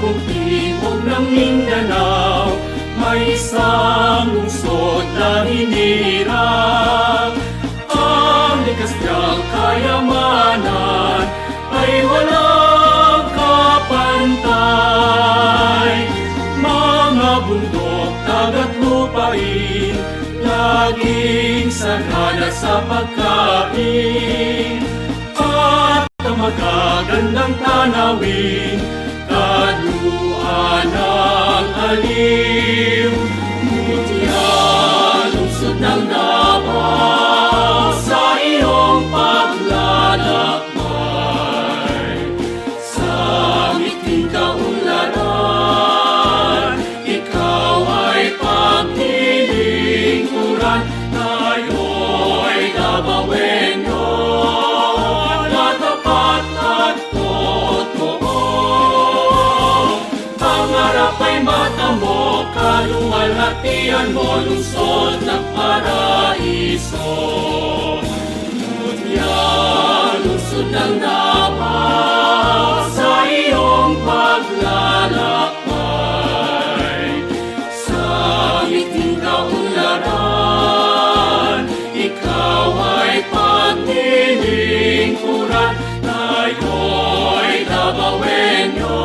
buong timog ng Mindanao, may isang lungsod na hinirang. Ang likas niyang kayamanan ay walang kapantay. Mga bundok, dagat, lupain, laging sagana sa pagkain. At ang magagandang tanawin, kaluan ng aliw. Mutya, lungsod ng Davao, sa iyong paglalakbay. Sa ngiting kaunlaran, ikaw ay pagtilingkuran. Tayo'y Davaoenyo, na tapat at totoo. Pangarap ay mata mo, kaluwalhatian mo, lungsod ng paraiso. Mutya, lungsod ng Davao, sa iyong paglalakbay. Sa ngiting kaunlaran, ikaw ay pagtilingkuran. Tayo'y Davaoenyo,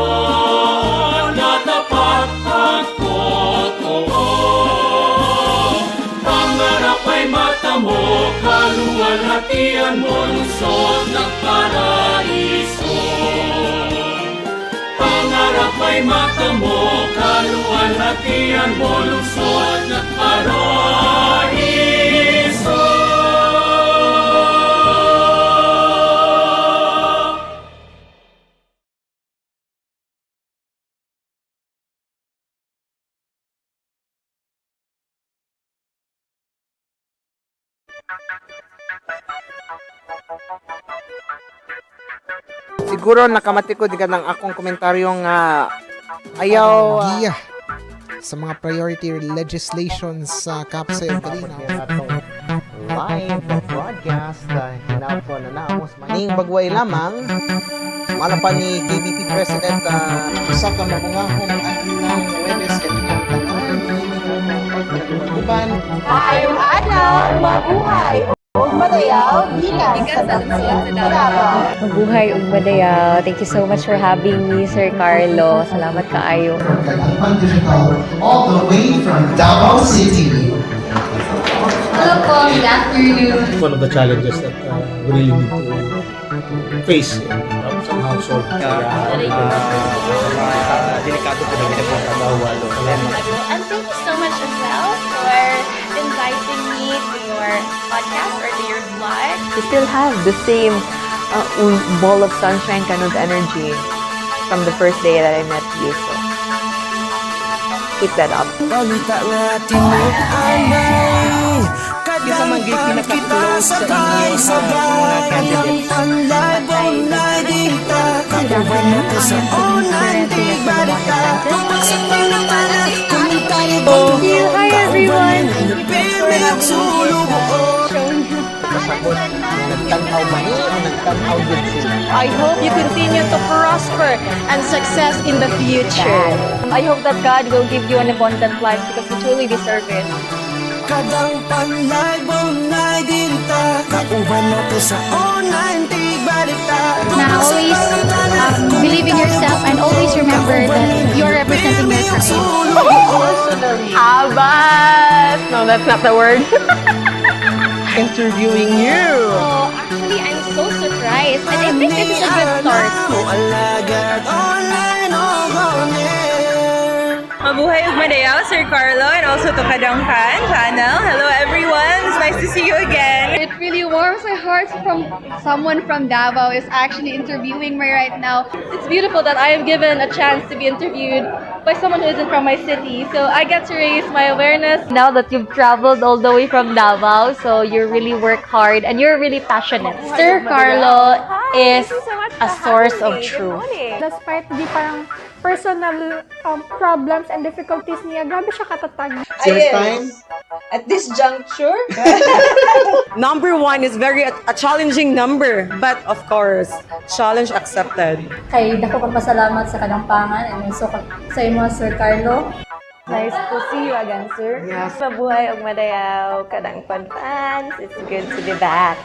na tapat at totoo. Pangarap ay mata mo, kaluwalhatian mo, lungsod ng paraiso. Pangarap ay mata mo, kaluwalhatian mo, lungsod ng paraiso. Siguro nakamatikod ka ng akong komentaryong ayaw Giya sa mga priority legislations sa Kapsa ug Kalinaw. live broadcast hinapon na naamos maning bagway lamang malapan ni KBP President usa ka mabungahong adlang Webes kaninang uban Ayong araw, mabuhay o madayaw bilang sa lungsod sa Davao. Mabuhay ug madayaw. Thank you so much for having me, Sir Carlo. Salamat kaayo. Kadangpan all the way from Davao City. Hello po, good afternoon. One of the challenges that we really need to face in some household. delikado po na ginagawa And thank you so much as well for inviting me to your podcast or to your vlog. You still have the same ball of sunshine kind of energy from the first day that I met you. So keep that up. Kita manggil pinaka-close sa inyo mga candidates. Thank you. Hi everyone. Nagtanaw ba niya o nagtanaw din sila? I hope you continue to prosper and success in the future. I hope that God will give you an abundant life because you truly deserve it. Kadangpan live dinta kauban mo to sa online tigbalita. Now always believe in yourself and always remember that you're representing your country. Habat! No, that's not the word. Interviewing you. So actually, I'm so surprised, and I think this is a good start. Alagad online o Mabuhay ug madayaw, Sir Carlo, and also to Kadangpan channel. Hello everyone, it's nice to see you again. It really warms my heart from someone from Davao is actually interviewing me right now. It's beautiful that I am given a chance to be interviewed by someone who isn't from my city. So I get to raise my awareness. Now that you've traveled all the way from Davao, so you really work hard and you're really passionate. Sir Carlo is a source of truth. Despite di parang personal problems and difficulties niya, grabe siya katatag. First time? At this juncture, number 1 is very a challenging number, but of course, challenge accepted. Kay dako papasalamat sa Kadangpangan and also sa imo, Sir Carlo. Nice to see you again, sir. Yes. Mabuhay og madayaw, Kadangpan fans. It's good to be back.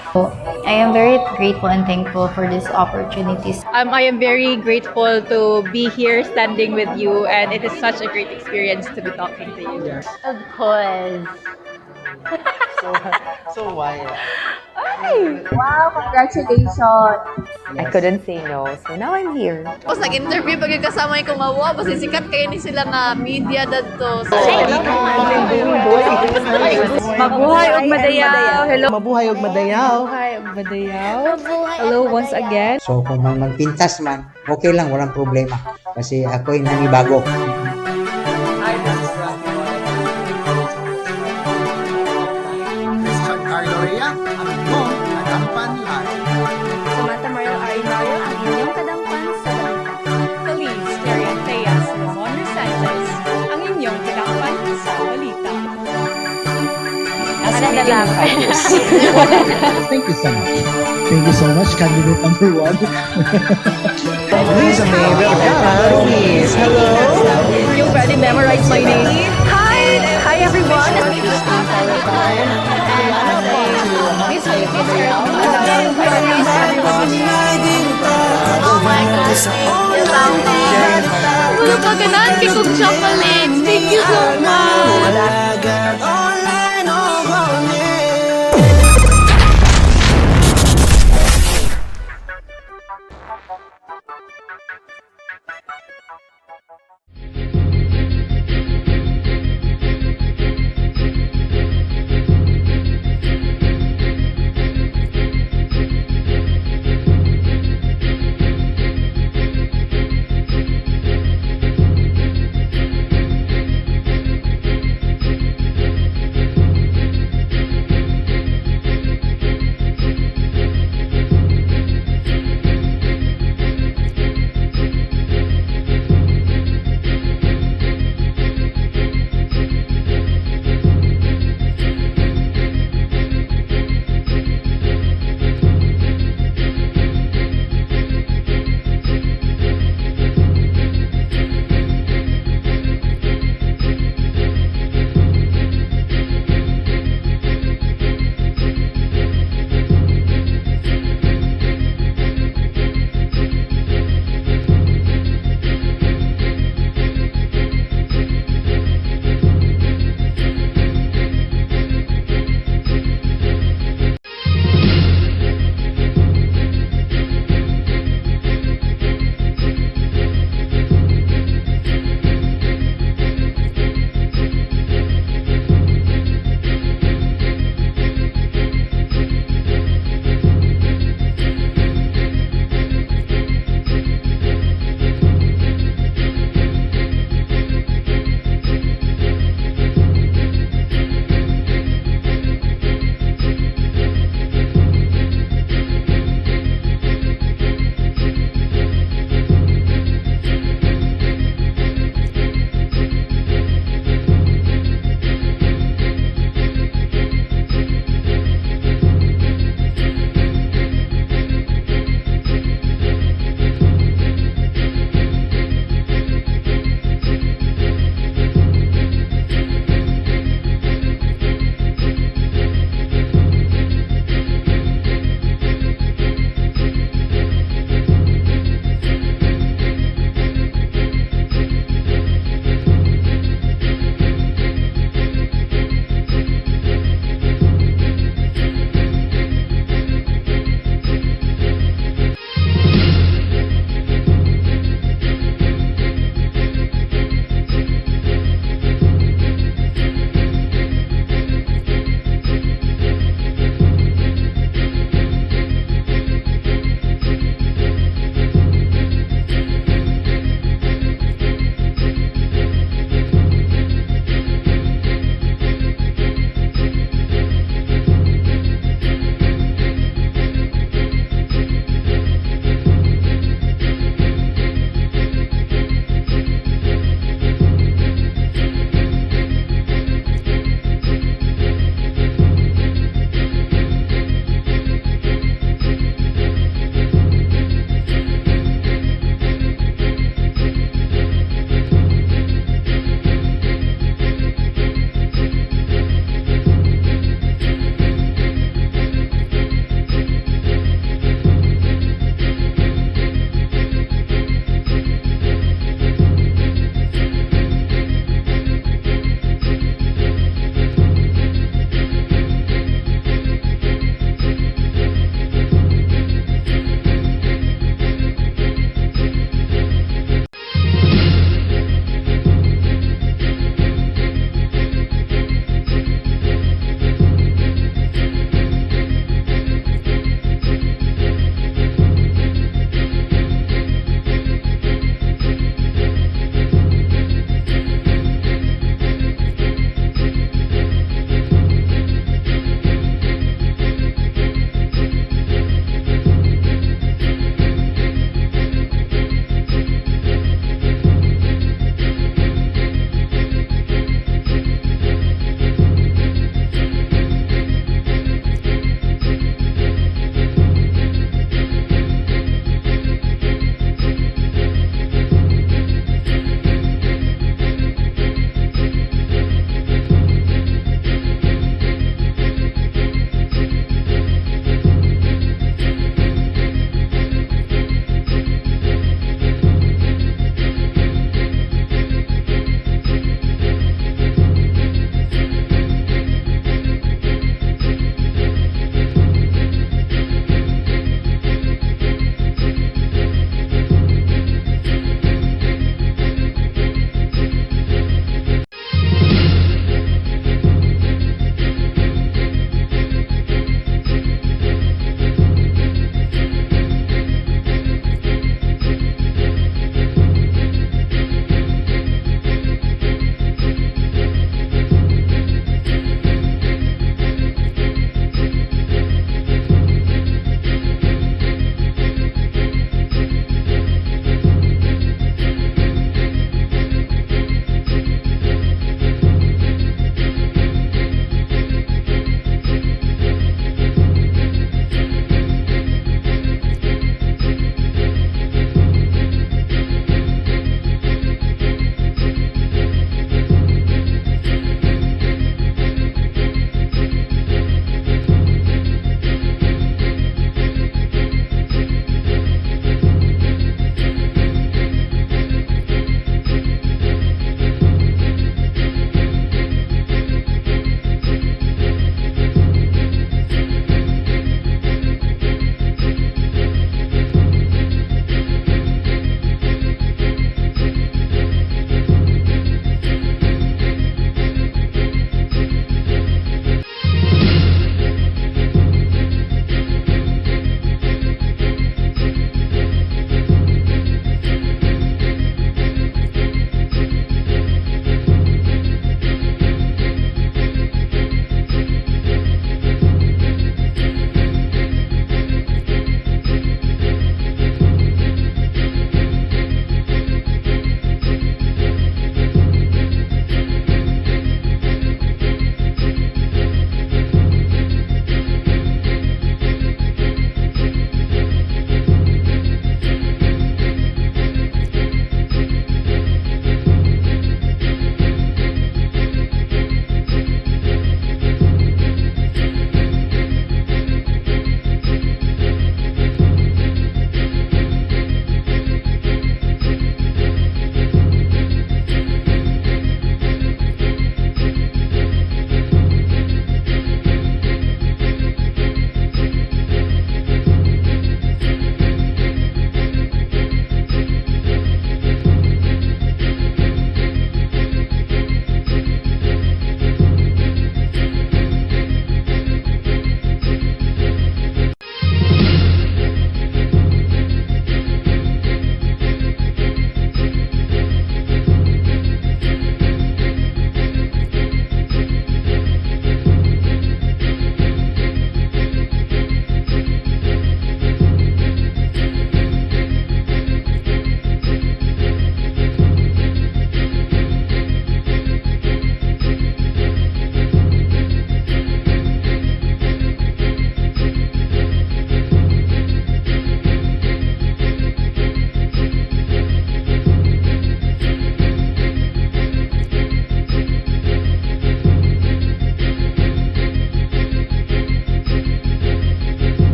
I am very grateful and thankful for these opportunities. I am very grateful to be here standing with you, and it is such a great experience to be talking to you. Of course. So why? Wow, congratulations. I couldn't say no, so now I'm here. Tapos nag-interview pag kasama yung kumawa, kasi sikat kayo ni sila nga media dadto. So, Mabuhay og madayaw. Hello. Mabuhay og madayaw. Hello once again. So kung magpintas man, okay lang, walang problema. Kasi ako'y nanibago. Samantha Mario Arinario, ang inyong kadangpan sa balita. Feliz Terianteas Ramon Sanchez, ang inyong kadangpan sa balita. Ano na lang? Thank you so much. Thank you so much, candidate number 1. Rhys, may welcome. Rhys, hello. You already memorized my name. Hi everyone. Ulo pa ganan, kikog chocolate. Thank you so much.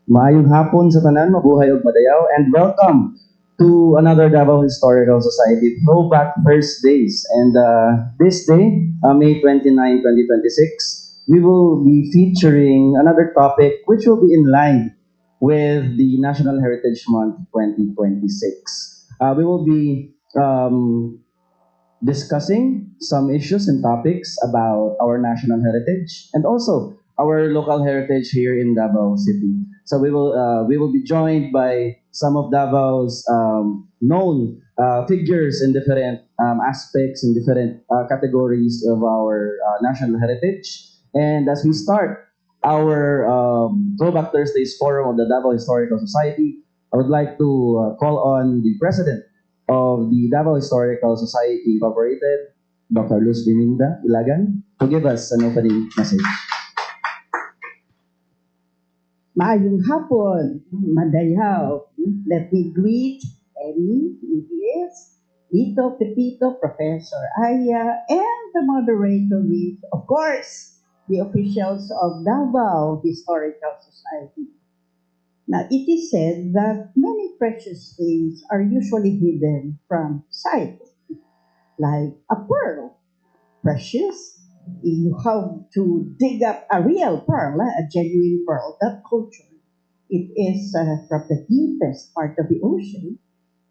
Maayong hapon sa tanan, mabuhay og madayaw, and welcome to another Davao Historical Society Throwback Thursdays. And this day, May 29, 2026, we will be featuring another topic which will be in line with the National Heritage Month 2026. We will be discussing some issues and topics about our national heritage and also our local heritage here in Davao City. So we will be joined by some of Davao's known figures in different aspects and different categories of our national heritage. And as we start our Throwback Thursdays forum of the Davao Historical Society, I would like to call on the president of the Davao Historical Society Incorporated, Dr. Luz Biminda Ilagan, to give us an opening message. Maayong hapon, madayaw. Let me greet Emmy, EBS, LITO, PEPITO, Professor Aya, and the moderator Rhys, of course, the officials of Davao Historical Society. Now, it is said that many precious things are usually hidden from sight, like a pearl. Precious, you have to dig up a real pearl, a genuine pearl, that culture. It is from the deepest part of the ocean,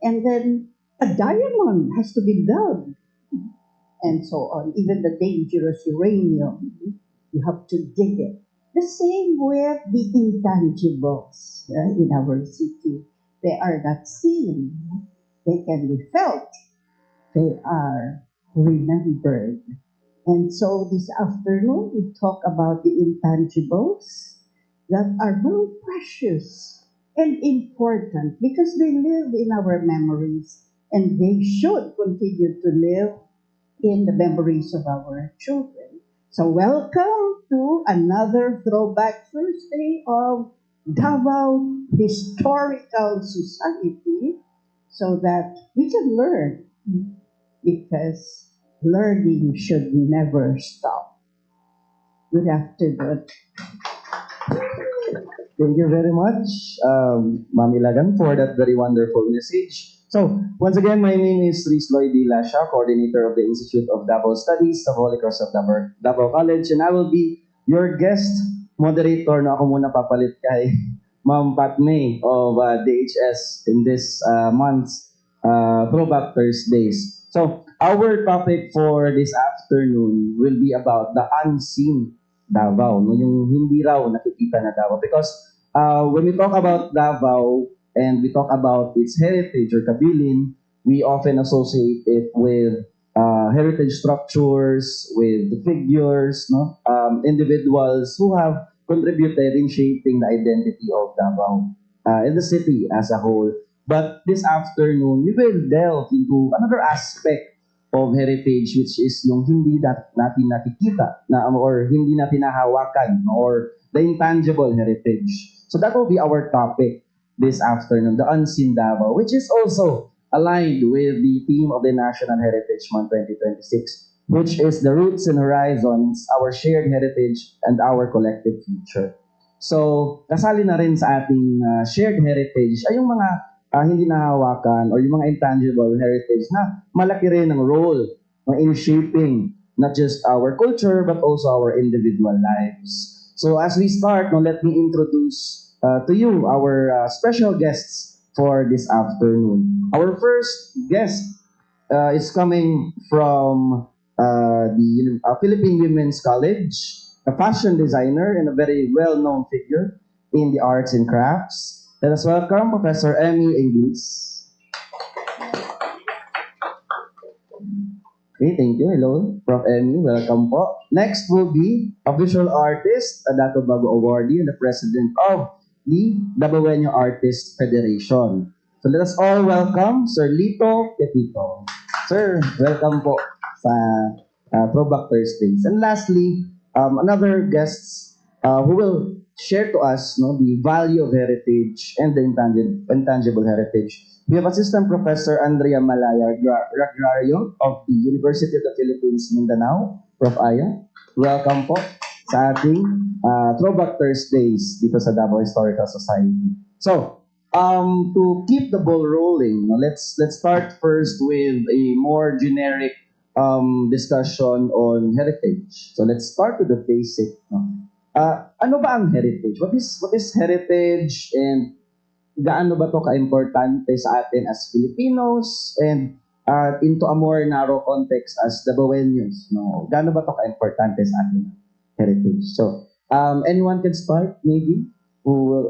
and then a diamond has to be dug, and so on. Even the dangerous uranium, you have to dig it. The same with the intangibles in our city. They are not seen, they can be felt, they are remembered. And so this afternoon, we talk about the intangibles that are very precious and important because they live in our memories and they should continue to live in the memories of our children. So welcome to another Throwback Thursday of Davao Historical Society so that we can learn because learning should never stop. Good afternoon. Thank you very much, Ma'am Ilagan, for that very wonderful message. So, once again, my name is Rhys Lacia, coordinator of the Institute of Davao Studies sa Holy Cross of Davao College, and I will be your guest moderator. No, ako muna papalit kay Ma'am Pat May of DHS in this month's Throwback Thursdays. So, our topic for this afternoon will be about the unseen Davao, no? Yung hindi raw nakikita na Davao. Because when we talk about Davao and we talk about its heritage or kabilin, we often associate it with heritage structures, with figures, no? Individuals who have contributed in shaping the identity of Davao and the city as a whole. But this afternoon, we will delve into another aspect of heritage, which is yung hindi natin nakikita or hindi natin nahawakan, or the intangible heritage. So that will be our topic this afternoon, the unseen Davao, which is also aligned with the theme of the National Heritage Month 2026, which is the roots and horizons, our shared heritage, and our collective future. So, kasali na rin sa ating shared heritage ay yung mga hindi nahawakan or yung mga intangible heritage na malaki rin ang role in shaping not just our culture but also our individual lives. So as we start, let me introduce to you our special guests for this afternoon. Our first guest is coming from the Philippine Women's College, a fashion designer and a very well-known figure in the arts and crafts. Let us welcome Professor Emmy ENGLIS. Okay, thank you. Hello, Prof. Emmy. Welcome po. Next will be a visual artist, Datu Bago Awardee, and the president of the Dabawenyo Artist Federation. So let us all welcome Sir LITO PEPITO. Sir, welcome po sa Throwback Thursdays. And lastly, another guests who will share to us the value of heritage and the intangible heritage. We have Assistant Professor ANDREA RAGAROJO of the University of the Philippines, Mindanao. Prof. Aya, welcome po. sa ating Throwback Thursdays dito sa Davao Historical Society. So, to keep the ball rolling, no, let's start first with a more generic discussion on heritage. So let's start with the basic. No? Ano ba ang heritage? What is heritage, and gaano ba to ka-importante sa atin as Filipinos, and into a more narrow context as Davaoenos? No? Gaano ba to ka-importante sa atin heritage? So anyone can start, maybe, who will.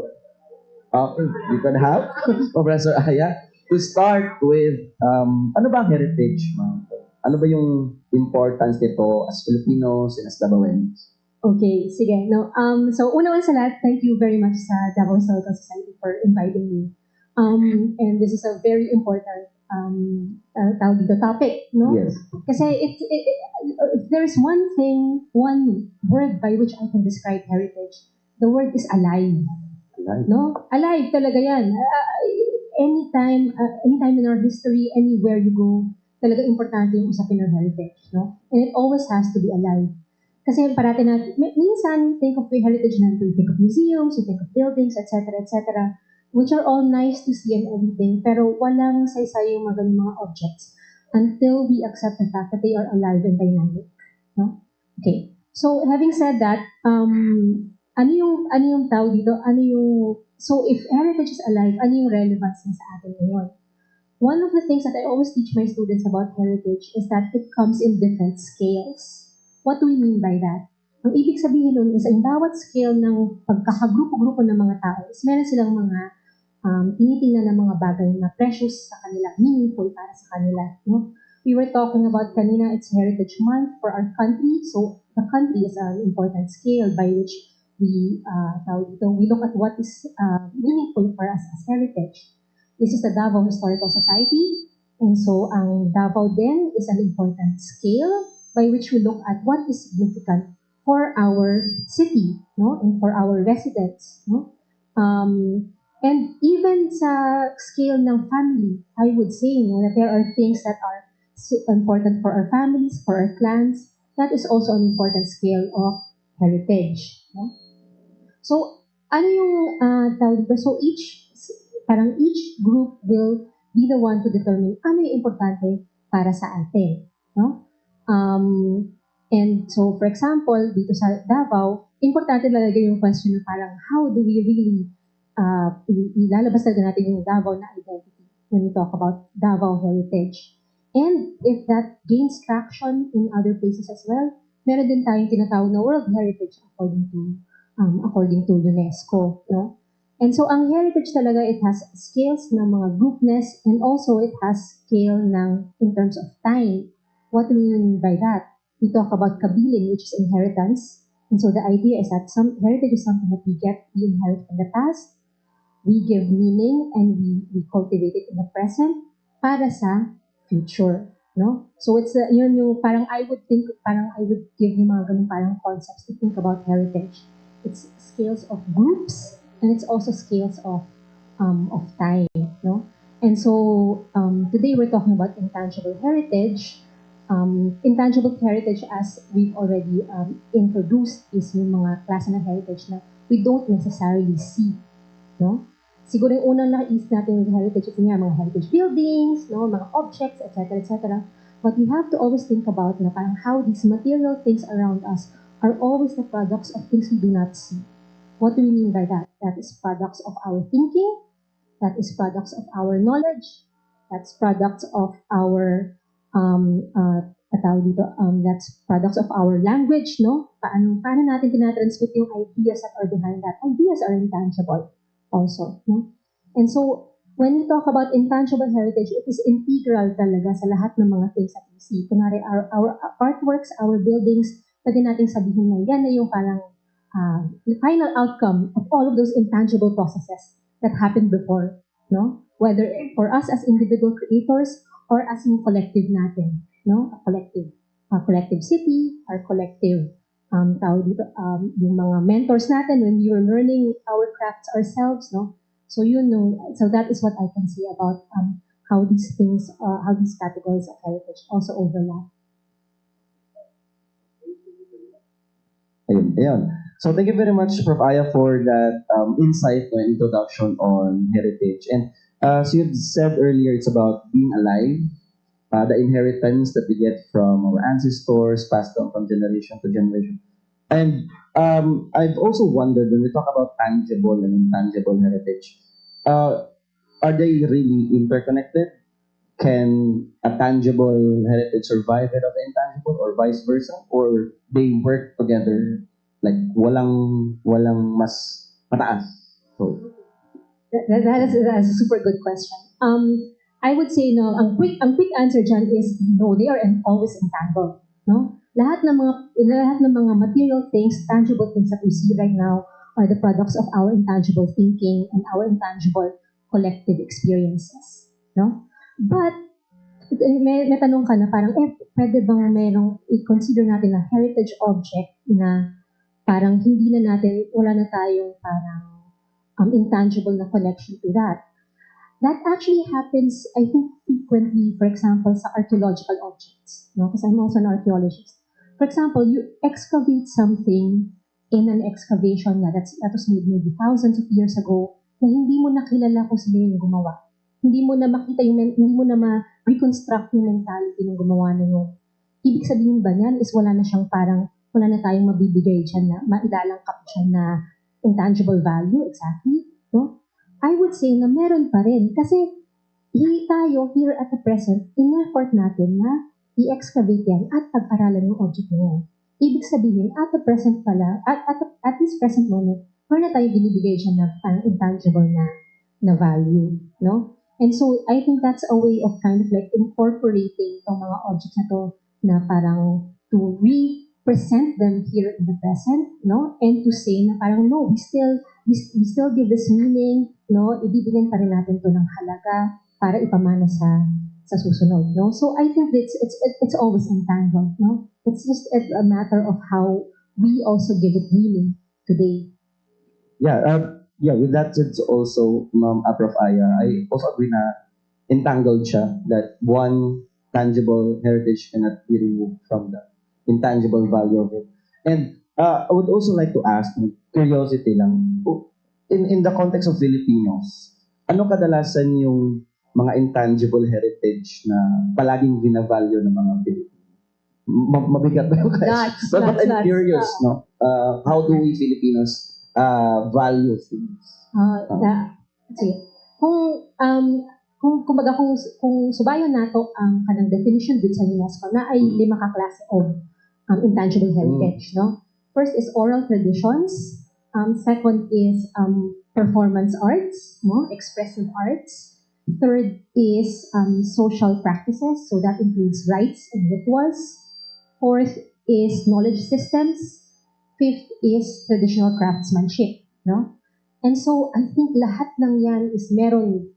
Okay, we can have Professor Aya to start with ano ba ang heritage, ma'am? Ano ba yung importance nito as Filipinos and as Davaoenos? Okay, sige. No, so una sa lahat, thank you very much sa Davao Historical Society for inviting me. And this is a very important tawag dito, topic, no? Yes. Kasi if there's one word by which I can describe heritage, the word is alive. Alive. No? Alive talaga yan. Anytime in our history, anywhere you go, talaga importante yung usapin ng heritage, no? And it always has to be alive. Kasi parati natin, minsan, think of heritage na, you think of museums, you think of buildings, etc., which are all nice to see and everything, pero walang saysay yung mga objects until we accept the fact that they are alive and dynamic. No? Okay. So, having said that, ano yung tawag dito? So, if heritage is alive, ano yung relevance niya sa atin ngayon? One of the things that I always teach my students about heritage is that it comes in different scales. What do we mean by that? Ang ibig sabihin nun is ang bawat scale ng pagkakagrupo-grupo ng mga tao is meron silang mga tinitingnan ng mga bagay na precious sa kanila, meaningful para sa kanila. No? We were talking about kanina, it's Heritage Month for our country. So the country is an important scale by which we look at what is meaningful for us as heritage. This is the Davao Historical Society. And so ang Davao din is an important scale by which we look at what is significant for our city, no, and for our residents, no. And even sa scale ng family, I would say, no, that there are things that are important for our families, for our clans. That is also an important scale of heritage, no. So, ano yung tawag dito? So each group will be the one to determine ano yung importante para sa atin, no. And so, for example, dito sa Davao, importante talaga yung question na parang how do we really ilalabas talaga natin yung Davao na identity when we talk about Davao heritage. And if that gains traction in other places as well, meron din tayong tinatawag na World Heritage according to UNESCO. No? And so, ang heritage talaga, it has scales ng mga groupness, and also it has scale in terms of time. What do we mean by that? We talk about kabilin, which is inheritance. And so the idea is that heritage is something that we inherit from the past, we give meaning, and we cultivate it in the present para sa future. No? So it's yun yung parang I would give you mga ganun parang concepts to think about heritage. It's scales of groups, and it's also scales of time. No? And so today we're talking about intangible heritage. Intangible heritage, as we've already introduced, is yung mga klase ng heritage na we don't necessarily see, no? Siguro yung unang naka-is natin with heritage, ito nga, mga heritage buildings, no? Mga objects, etc. But we have to always think about na parang how these material things around us are always the products of things we do not see. What do we mean by that? That is products of our thinking, that is products of our knowledge, that's products of our that's products of our language, no? Paano natin tinatransmit yung ideas that are behind that? Ideas are intangible also, no? And so, when we talk about intangible heritage, it is integral talaga sa lahat ng mga things that we see. Kunwari, our artworks, our buildings, pwede natin sabihin na yan na yung parang the final outcome of all of those intangible processes that happened before, no? Whether for us as individual creators or as yung collective natin, no? A collective city, our collective yung mga mentors natin when we were learning our crafts ourselves, no? So so that is what I can say about how these things, how these categories of heritage also overlap. Ayun. Ayun. So thank you very much, Prof. Aya, for that insight and introduction on heritage. And as you said earlier, it's about being alive, the inheritance that we get from our ancestors, passed down from generation to generation. And I've also wondered, when we talk about tangible and intangible heritage, are they really interconnected? Can a tangible heritage survive without the intangible, or vice versa? Or they work together, like walang mas mataas? So, That is a super good question. I would say no. Ang quick answer dyan is no. They are always entangled. No, lahat ng mga material things, tangible things that we see right now are the products of our intangible thinking and our intangible collective experiences. No, but may tanong ka na parang pwede bang merong i-consider natin na heritage object na parang hindi na natin, wala na tayong parang intangible na connection to that. That actually happens, I think, frequently, for example, sa archaeological objects. No? Because I'm also an archaeologist. For example, you excavate something in an excavation that was made maybe thousands of years ago na hindi mo nakilala kung sino yung gumawa. Hindi mo na makita hindi mo na ma-reconstruct yung mentality ng gumawa na yun. Ibig sabihin ba niyan is wala na tayong mabibigay dyan na mailalangkap dyan na intangible value, exactly, no? I would say na meron pa rin kasi tayo here at the present, in-effort natin na i-excavate yan at pag-aralan yung object na yan. Ibig sabihin, at the present pala, at this present moment, meron na tayo binibigay dyan na intangible na value, no? And so, I think that's a way of kind of like incorporating itong mga objects na to na parang to represent them here in the present, no? And to say na parang no, we still give this meaning, no? Ibibigyan pa rin natin to ng halaga para ipamana sa susunod, no? So I think it's always entangled, no? It's just a matter of how we also give it meaning today. Yeah, with that said also, Ma'am Prof. Aya, I also agree na entangled siya, that one tangible heritage cannot be removed from the intangible value of it. And I would also like to ask, curiosity lang, in the context of Filipinos, ano kadalasan yung mga intangible heritage na palaging binavalue ng mga Pilipino? Mabigat ba yung question? But I'm curious, no? How do we Filipinos value things? Kung subayon nato ang kanang definition dun sa UNESCO na ay 5 ka klase of intangible heritage, no? First is oral traditions. Second is performance arts, no? Expressive arts. Third is social practices, so that includes rites and rituals. Fourth is knowledge systems. Fifth is traditional craftsmanship, no? And so I think lahat ng yan is meron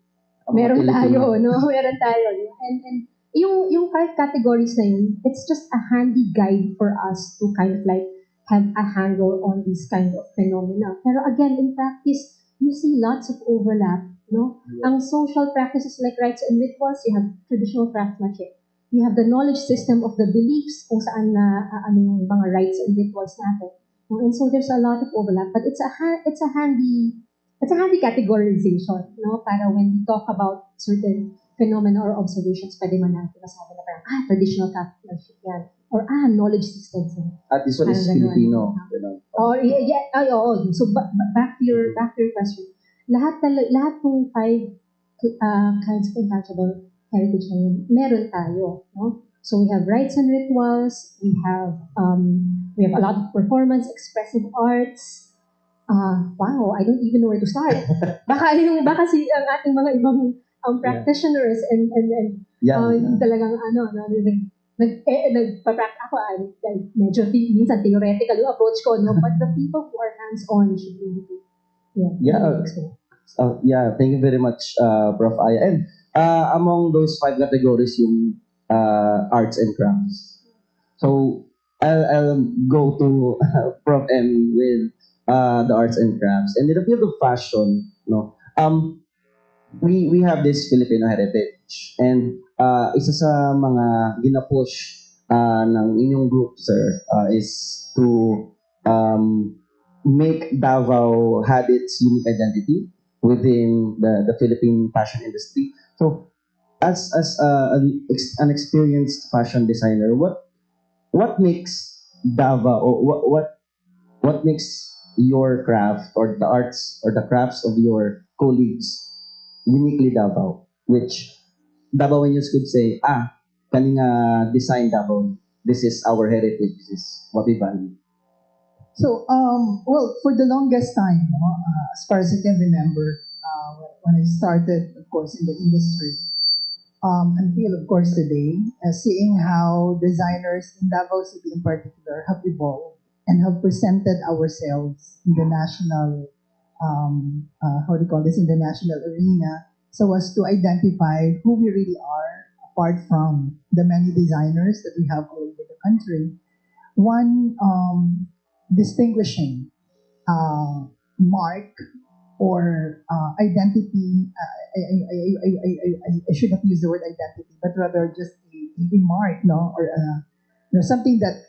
tayo, no? Meron tayo. And yung 5 categories na yun, it's just a handy guide for us to kind of like have a handle on these kind of phenomena. Pero again, in practice, you see lots of overlap, no? Ang social practices like rites and rituals, you have traditional craftsmanship. You have the knowledge system of the beliefs kung saan na yung mga rites and rituals natin. And so there's a lot of overlap, but it's a handy categorization, no? Para when we talk about certain phenomena or observations, pwede man natin masabi na parang traditional craftsmanship yan, or knowledge systems yan. At this one is Filipino, you know. Or so back to your question. Lahat ng 5 kinds of intangible heritage na yun, meron tayo, no? So we have rites and rituals, we have a lot of performance, expressive arts. Wow, I don't even know where to start. Baka si ang ating mga ibang practitioners and talagang nagpa-practice ako, medyo minsan theoretical yung approach ko, no? But the people who are hands-on should be thank you very much, Prof. Aya. And among those 5 categories, yung arts and crafts. So I'll go to Prof. M with the arts and crafts. And in the field of fashion, no, we have this Filipino heritage. And isa sa mga ginapush ng inyong group, sir, is to make Davao had its unique identity within the Philippine fashion industry. So, as an experienced fashion designer, what makes Davao, or what makes your craft or the arts or the crafts of your colleagues uniquely Davao, which Davaoians could say, kaninga design Davao, this is our heritage, this is what we value. So, well, for the longest time, no, as far as I can remember, when I started, of course, in the industry, until, of course, today, seeing how designers in Davao City in particular have evolved and have presented ourselves in the national, how do you call this, in the national arena, so as to identify who we really are, apart from the many designers that we have all over the country. One distinguishing mark or identity. I should not use the word identity, but rather just a mark, no, or something that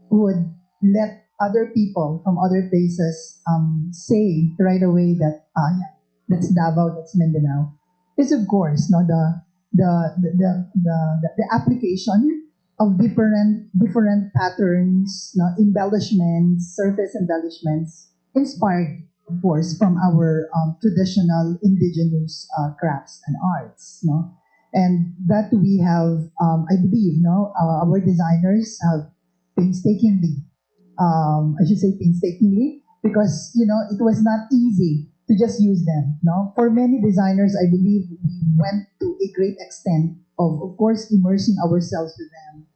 would let other people from other places say right away that yeah, that's Davao, that's Mindanao. Is of course no the application of different patterns, no, embellishments, surface embellishments, inspired, of course, from our traditional indigenous crafts and arts, no, and that we have, I believe, no, our designers have painstakingly, I should say painstakingly, because it was not easy to just use them. No, for many designers, I believe we went to a great extent of course, immersing ourselves with them,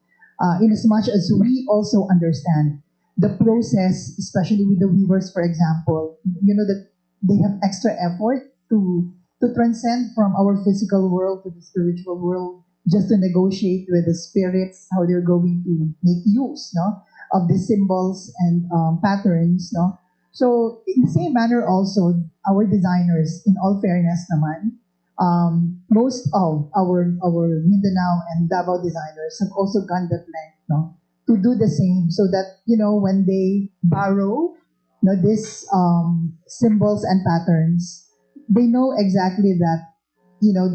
in as much as we also understand the process, especially with the weavers, for example. That they have extra effort to transcend from our physical world to the spiritual world, just to negotiate with the spirits how they're going to make use, no, of the symbols and patterns, no. So in the same manner, also our designers, in all fairness, naman, most of our Mindanao and Davao designers have also gone that length, no, to do the same, so that when they borrow, these symbols and patterns, they know exactly that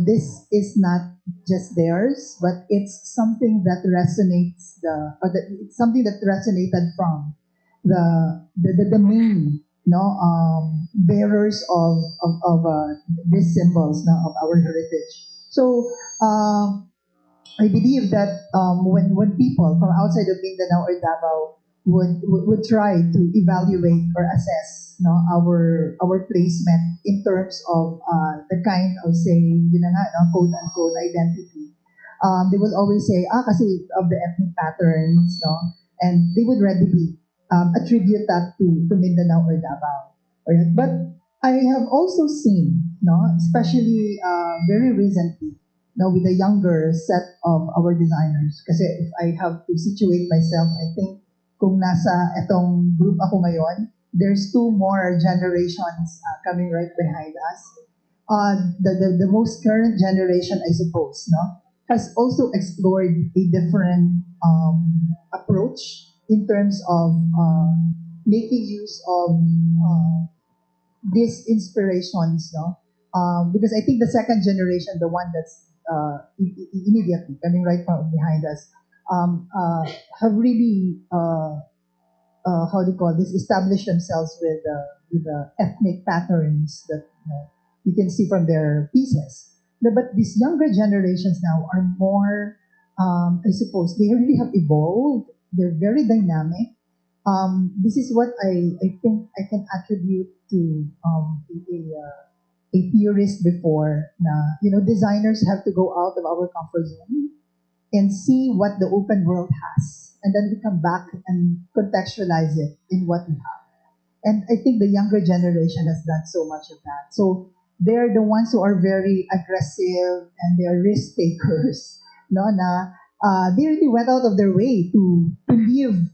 this is not just theirs, but it's something that resonates it's something that resonated from the main bearers of these symbols, no, of our heritage. So I believe that when people from outside of Mindanao or Davao would try to evaluate or assess, our placement in terms of the kind of, say, quote unquote identity, they will always say, kasi of the ethnic patterns, no, and they would readily attribute that to Mindanao or Davao. Right? But I have also seen, no, especially very recently, no, with the younger set of our designers. Kasi if I have to situate myself, I think kung nasa etong group ako ngayon, there's two more generations coming right behind us. The most current generation, I suppose, no, has also explored a different approach in terms of making use of these inspirations, no? Because I think the second generation, the one that's immediately coming right from behind us, have really, how do you call this, established themselves with the ethnic patterns that you can see from their pieces. But these younger generations now are more, I suppose, they really have evolved. They're very dynamic. This is what I think I can attribute to a theorist before, na, designers have to go out of our comfort zone and see what the open world has, and then we come back and contextualize it in what we have. And I think the younger generation has done so much of that. So they're the ones who are very aggressive and they are risk takers. No, they really went out of their way to leave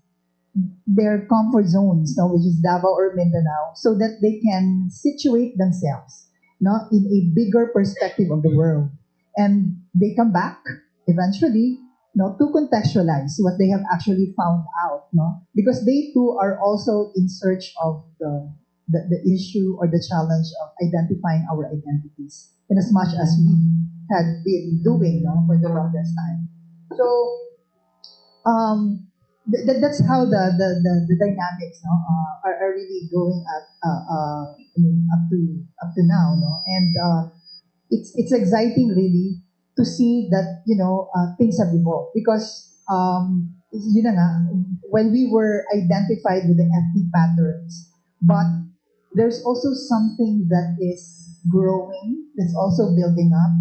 their comfort zones, no, which is Davao or Mindanao, so that they can situate themselves, no, in a bigger perspective of the world. And they come back eventually no, to contextualize what they have actually found out, no, because they too are also in search of the issue or the challenge of identifying our identities, in as much as we had been doing, no, for the longest time. So that's how the dynamics, no, are really going at I mean, up to now, no, and it's exciting really to see that things have evolved because yun na nga, when we were identified with the ethnic patterns, but there's also something that is growing, that's also building up,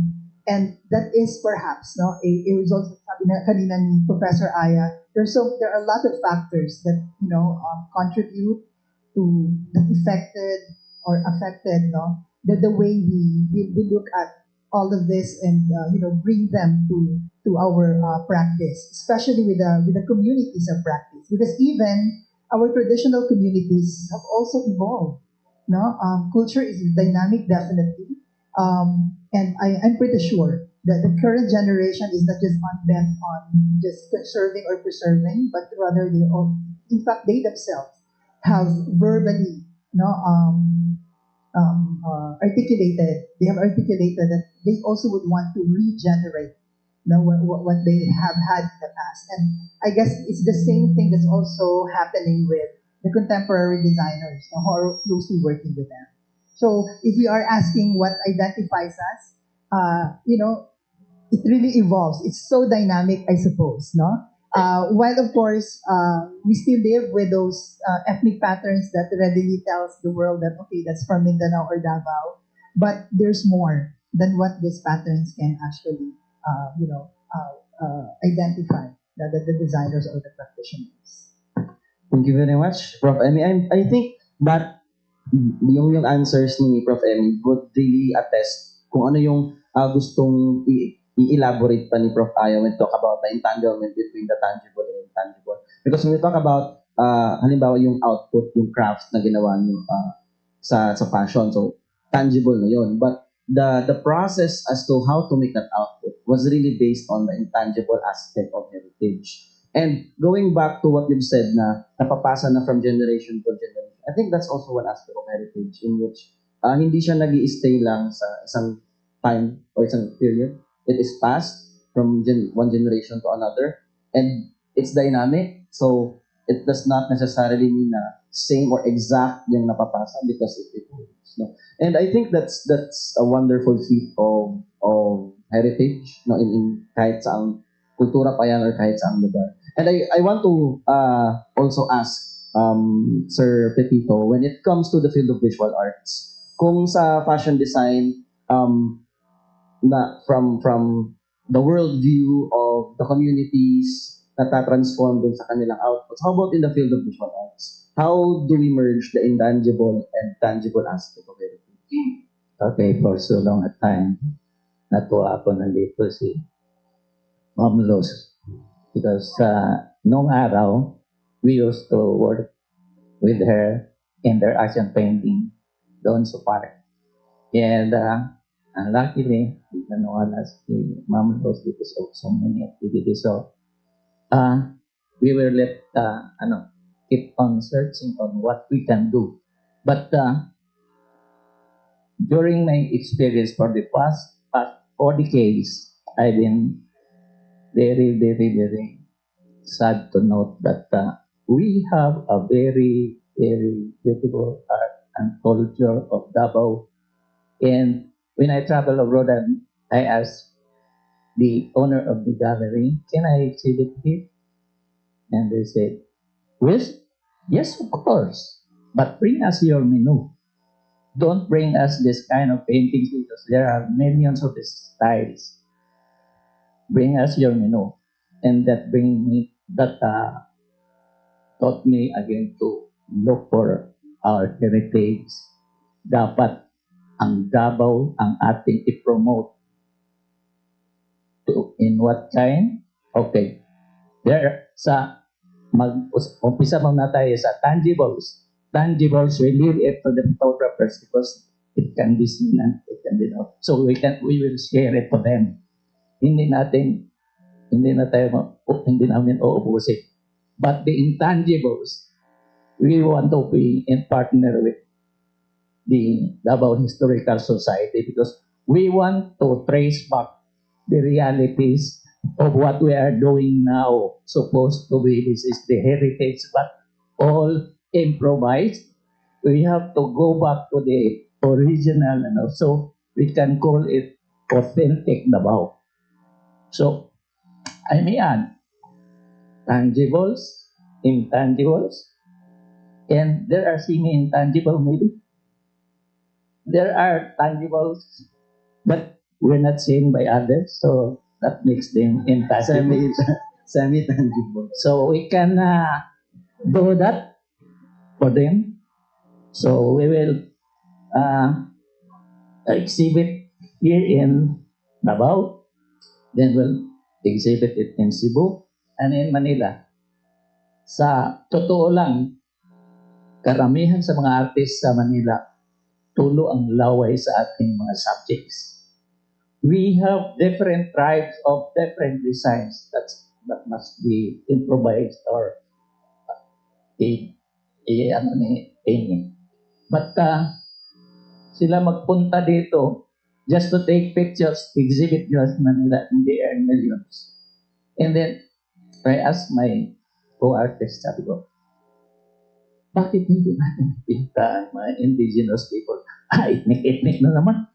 and that is perhaps a result of sabi na kanina ni Professor Aya. There are a lot of factors that contribute to that affected the way we look at all of this and bring them to our practice, especially with the communities of practice, because even our traditional communities have also evolved. No, culture is dynamic, definitely, and I'm pretty sure that the current generation is not just bent on just conserving or preserving, but rather in fact, they themselves have verbally, they have articulated that they also would want to regenerate what they have had in the past. And I guess it's the same thing that's also happening with the contemporary designers who are closely working with them. So if we are asking what identifies us, it really evolves. It's so dynamic, I suppose, no? While of course we still live with those ethnic patterns that readily tells the world that okay, that's from Mindanao or Davao, but there's more than what these patterns can actually, identify the designers or the practitioners. Thank you very much, Prof. Emmy. I think that yung answers ni Prof. Emmy would really attest kung ano yung gustong i-elaborate pa ni Prof. Aya when talk about the entanglement between the tangible and intangible. Because when we talk about, halimbawa yung output, yung craft na ginawa niyo sa fashion, so tangible na yun. But the process as to how to make that output was really based on the intangible aspect of heritage. And going back to what you've said na napapasa na from generation to generation, I think that's also one aspect of heritage in which hindi siya nag-i-stay lang sa isang time or isang period. It is passed from one generation to another, and it's dynamic, so it does not necessarily mean na same or exact yung napapasa because it moves. No? And I think that's a wonderful feat of heritage, no, in kahit saang kultura pa yan or kahit saang lugar. And I want to also ask Sir Pepito, when it comes to the field of visual arts, kung sa fashion design, na from the worldview of the communities na transform dun sa kanilang outputs, how about in the field of visual arts? How do we merge the intangible and tangible aspect of heritage? Okay, for so long a time, natuwa ako nandito si Ma'am Los. Because noong araw, we used to work with her in their action painting doon sa park. And luckily, nanonood na si Ma'am Rose because of so many activities. So, we were left, keep on searching on what we can do. But during my experience for the past 4 decades, I've been very, very, very sad to note that we have a very, very beautiful art and culture of Davao. And when I travel abroad, I ask the owner of the gallery, can I exhibit here? And they said, yes, of course. But bring us your menu. Don't bring us this kind of paintings because there are millions of styles. Bring us your menu. And that taught me again to look for our heritage. Dapat ang Davao ang ating i-promote. In what kind? Okay. Umpisa muna tayo sa tangibles. Tangibles, we leave it to the photographers because it can be seen and it can be known. So we will share it to them. Hindi natin hindi hindi namin uubusin. But the intangibles, we want to be in partner with the Davao Historical Society because we want to trace back the realities of what we are doing now. Supposed to be, this is the heritage, but all improvised. We have to go back to the original, and also we can call it authentic Davao. So, I may add, tangibles, intangibles, and there are semi-intangible maybe. There are tangibles, but we're not seen by others, so that makes them intangible. Semi-tangible. So we can do that for them. So we will exhibit here in Davao, then we'll exhibit it in Cebu and in Manila. Sa totoo lang, karamihan sa mga artist sa Manila, tulo ang laway sa ating mga subjects. We have different tribes of different designs that must be improvised or aiming. But sila magpunta dito just to take pictures, exhibit nyo sa Manila, and they earn millions. And then, I asked my co-artist, sabi ko, bakit hindi natin pinta ang mga indigenous people? Ethnic na naman.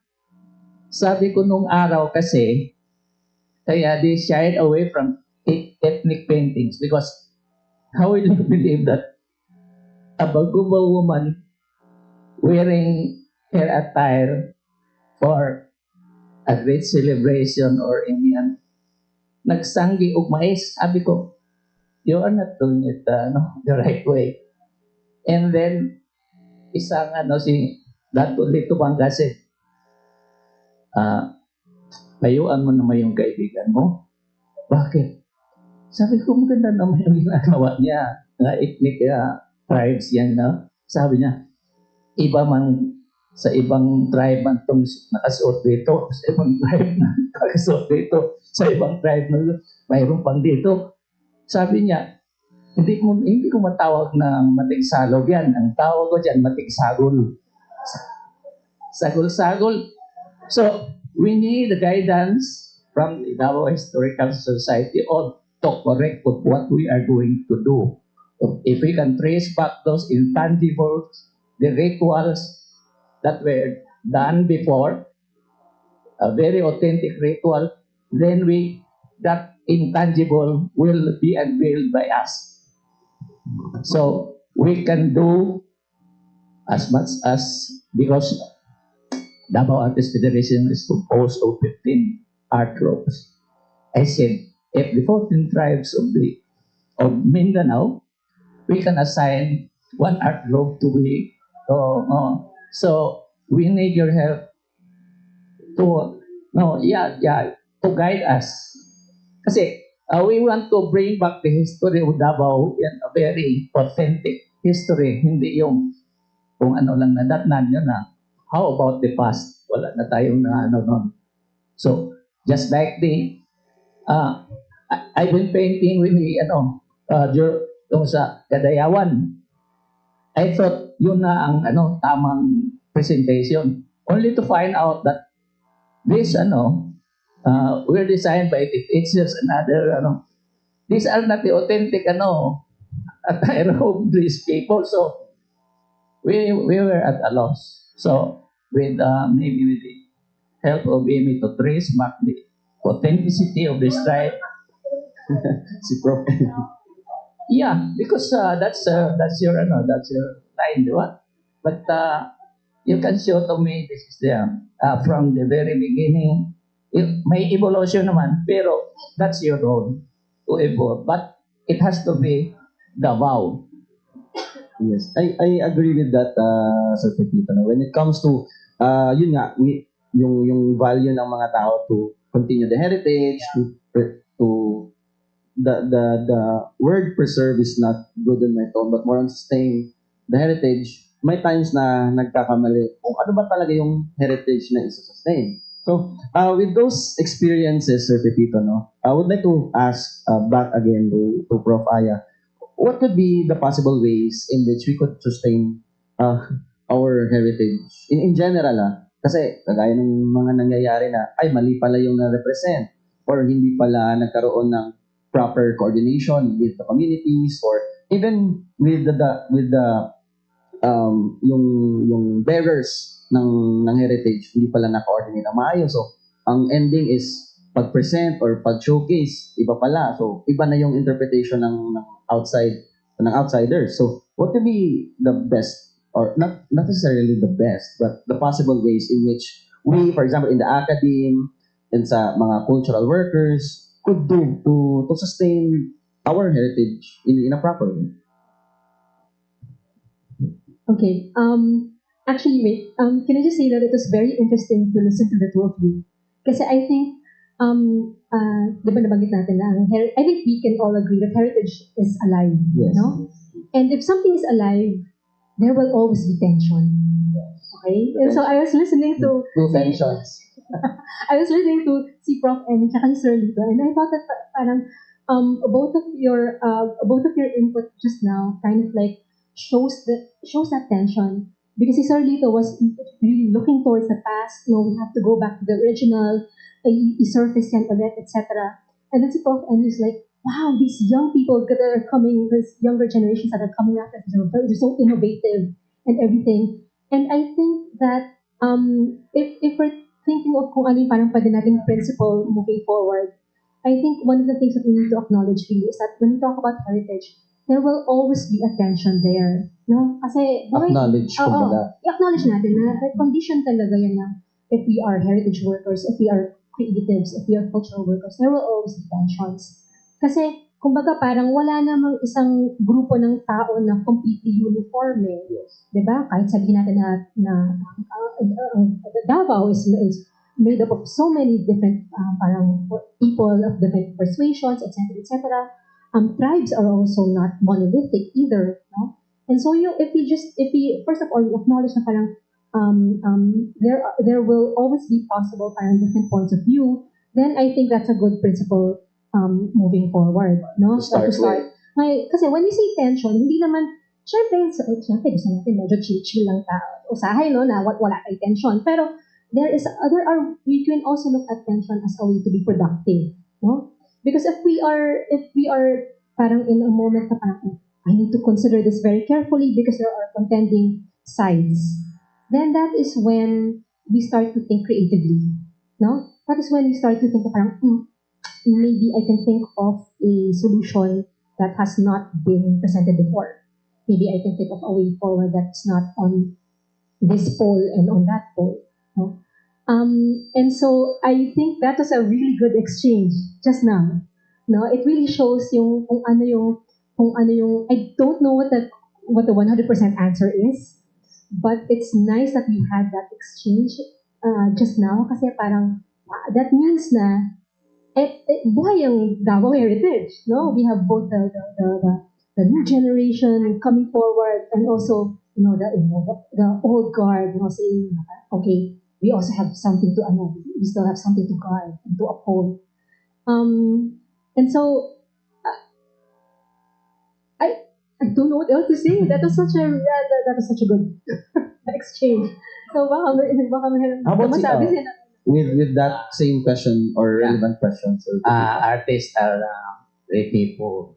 Sabi ko nung araw kasi, kaya they shied away from ethnic paintings because how will you believe that a Baguba woman wearing her attire for a great celebration or any nagsanggi og mais? Sabi ko, you are not doing it the right way. And then, isang si Datu Lito Pangkasi, layuan mo naman yung kaibigan mo. Bakit? Sabi ko, maganda naman yung ginagawa niya. Ethnic tribes yan, no? Sabi niya, iba man sa ibang tribe man itong nakasuot dito, sa ibang tribe na nakasuot dito, sa ibang tribe na mayroon pang dito. Sabi niya, hindi ko matawag ng matig-salog yan. Ang tawag ko dyan, matig-sagol. Sagol-sagol. So, we need the guidance from the Davao Historical Society to correct what we are going to do. If we can trace back those intangibles, the rituals that were done before, a very authentic ritual, then that intangible will be unveiled by us. So we can do as much as, because Davao Artists Federation is composed of 15 art groups. I said, if the 14 tribes of Mindanao, we can assign one art group to be. So we need your help to guide us. Kasi we want to bring back the history of Davao in a very authentic history. Hindi yung kung ano lang nadatnan nyo na. How about the past? Wala na tayong nun. So, just like I've been painting with yung sa Kadayawan. I thought yun na ang tamang presentation. Only to find out that this were designed by the teachers and other these are not the authentic attire of these people. So we were at a loss. So with maybe with the help of Amy to trace back the authenticity of this tribe. Yeah, because that's your line, di ba? But you can show to me this is there from the very beginning. May evolution naman, pero that's your role to evolve. But it has to be Davao. Yes, I agree with that, Sir Pepito. When it comes to, yun nga, yung value ng mga tao to continue the heritage, to the word preserve is not good on my tone, but more on sustain the heritage. May times na nagkakamali kung ano ba talaga yung heritage na isa-sustain. So, with those experiences, Sir Pepito, no, I would like to ask back again to Prof. Aya, what could be the possible ways in which we could sustain uh, our heritage in general, kasi kagaya ng mga nangyayari na ay mali pala yung na-represent or hindi pala nagkaroon ng proper coordination with the communities or even with the yung bearers ng heritage hindi pala na-coordinate na maayos. So ang ending is pag-present or pag-showcase iba pala. So iba na yung interpretation ng outsiders. So what could be the best, or not necessarily the best, but the possible ways in which we, for example, in the academe and sa mga cultural workers could do to sustain our heritage in a proper way? Okay. Actually, wait. Can I just say that it was very interesting to listen to the two of you? Kasi I think, di ba nabanggit natin na I think we can all agree that heritage is alive. Yes. No? And if something is alive, there will always be tension. Okay? And so I was listening to... Two tensions. I was listening to si Prof. Emmy tsaka si Sir Lito, and I thought that parang both of your input just now kind of like shows that tension, because si Sir Lito was really looking towards the past. No, we have to go back to the original, i-surface yan ulit, etc. And then si Prof. Emmy is like, wow, these young people that are coming, these younger generations that are coming after, they're so innovative and everything. And I think that if we're thinking of kung ano yung parang pwede nating principle moving forward, I think one of the things that we need to acknowledge really is that when we talk about heritage, there will always be a tension there. No? Kasi, Acknowledge, kumbaga. I-acknowledge natin na condition talaga yan na if we are heritage workers, if we are creatives, if we are cultural workers, there will always be tensions. Kasi, kumbaga parang wala namang isang grupo ng tao na completely uniform. Yes. Diba? Kahit sabihin natin na Davao is made up of so many different parang people of different persuasions, etc., etc. Tribes are also not monolithic either. No? And so if we first of all acknowledge na parang there will always be possible parang different points of view, then I think that's a good principle moving forward, no? To start. Kasi when we say tension, hindi naman, syempre gusto natin medyo chill lang usahay, no, na wala kay tension. Pero we can also look at tension as a way to be productive, no? Because if we are parang in a moment na parang, I need to consider this very carefully because there are contending sides, then that is when we start to think creatively, no? That is when we start to think parang, maybe I can think of a solution that has not been presented before. Maybe I can think of a way forward that's not on this pole and on that pole. No? And so I think that was a really good exchange just now. No, it really shows yung kung ano yung I don't know what the 100% answer is, but it's nice that we had that exchange just now kasi parang that means na buhay ang Davao heritage, no? We have both the new generation coming forward and also the old guard, saying, okay, we also have something to we still have something to guard and to uphold. And so I don't know what else to say. That was such a good exchange. So baka How about with that same question or relevant questions? Artists are great people.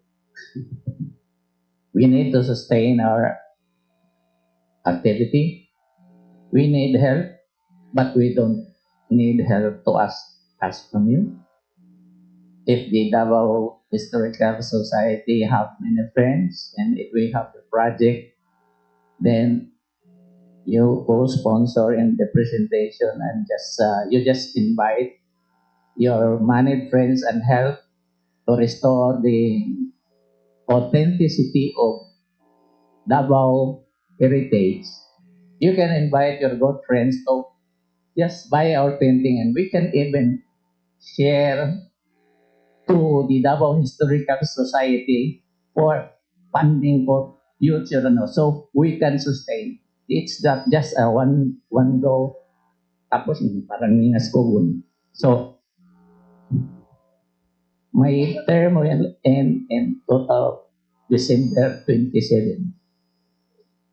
We need to sustain our activity. We need help, but we don't need help to ask from you. If the Davao Historical Society have many friends, and if we have the project, then you co-sponsor in the presentation and you just invite your moneyed friends and help to restore the authenticity of Davao heritage. You can invite your good friends to just buy our painting, and we can even share to the Davao Historical Society for funding for future, so we can sustain. It's not just a one go Tapos parang ningas ko gun. So, my term will end in total December 27.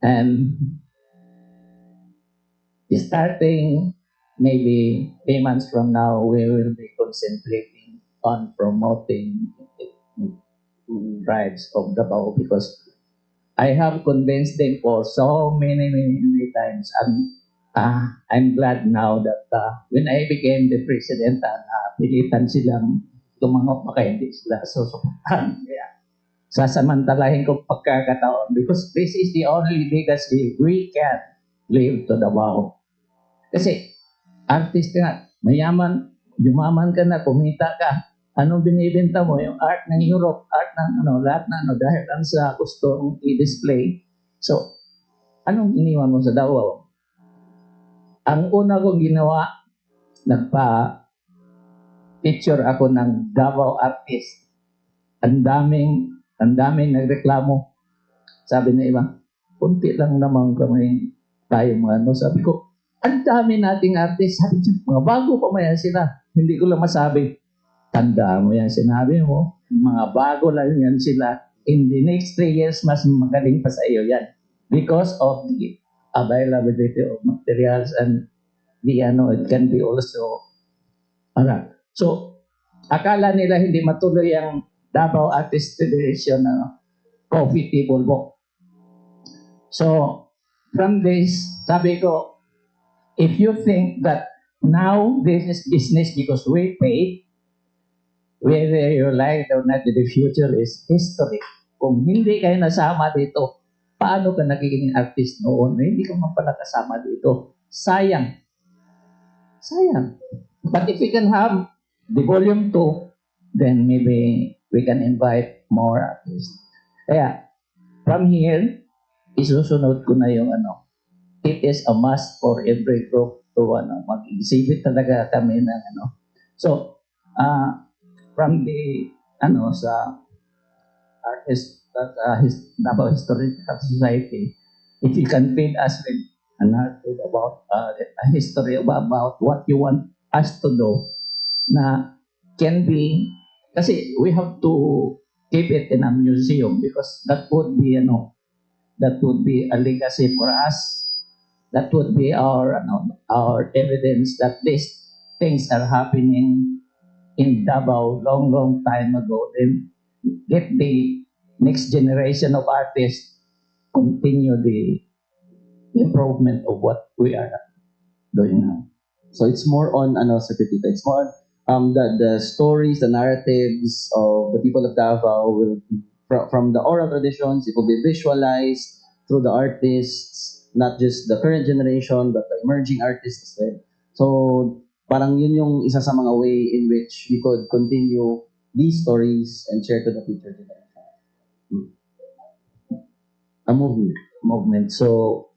And starting maybe 3 months from now, we will be concentrating on promoting rights of Davao because I have convinced them for so many times. And I'm glad now that when I became the president, pilitan silang tumanggap maka hindi sila susuportahan. Kaya sasamantalahin ko pagkakataon because this is the only legacy we can leave to Davao. Kasi artist ka nga, mayaman, yumaman ka na, kumita ka. Anong binibenta mo? Yung art ng Europe, art ng lahat na dahil lang sa gusto i-display. So, anong iniwan mo sa Davao? Ang una kong ginawa, nagpa-picture ako ng Davao artist. Ang daming nagreklamo. Sabi na iba, kunti lang naman kami tayo mga Sabi ko, ang dami nating artist. Sabi niya, mga bago pa maya sila. Hindi ko lang masabi. Tandaan mo yan, sinabi mo, mga bago lang yan sila. In the next 3 years, mas magaling pa sa iyo yan. Because of the availability of materials and the it can be also. So, akala nila hindi matuloy ang Davao Artist Federation coffee table book. So, from this, sabi ko, if you think that now this is business because we pay, whether you like it or not, the future is history. Kung hindi kayo nasama dito, paano ka nagiging artist noon? Hindi ka man pala kasama dito. Sayang. But if we can have the volume 2, then maybe we can invite more artists. Kaya, from here, isusunod ko na yung it is a must for every group to mag-exhibit talaga kami ng So, from the sa artist Davao Historical Society, if you can feed us with an article about a history about what you want us to do na can be, kasi we have to keep it in a museum because that would be a legacy for us. That would be our evidence that these things are happening in Davao long time ago. Then get the next generation of artists continue the improvement of what we are doing now. So it's more on Sir PEPITO. It's more on the stories, the narratives of the people of Davao will be from the oral traditions. It will be visualized through the artists, not just the current generation, but the emerging artists as well. So parang yun yung isa sa mga way in which we could continue these stories and share to the future generation. A movement. So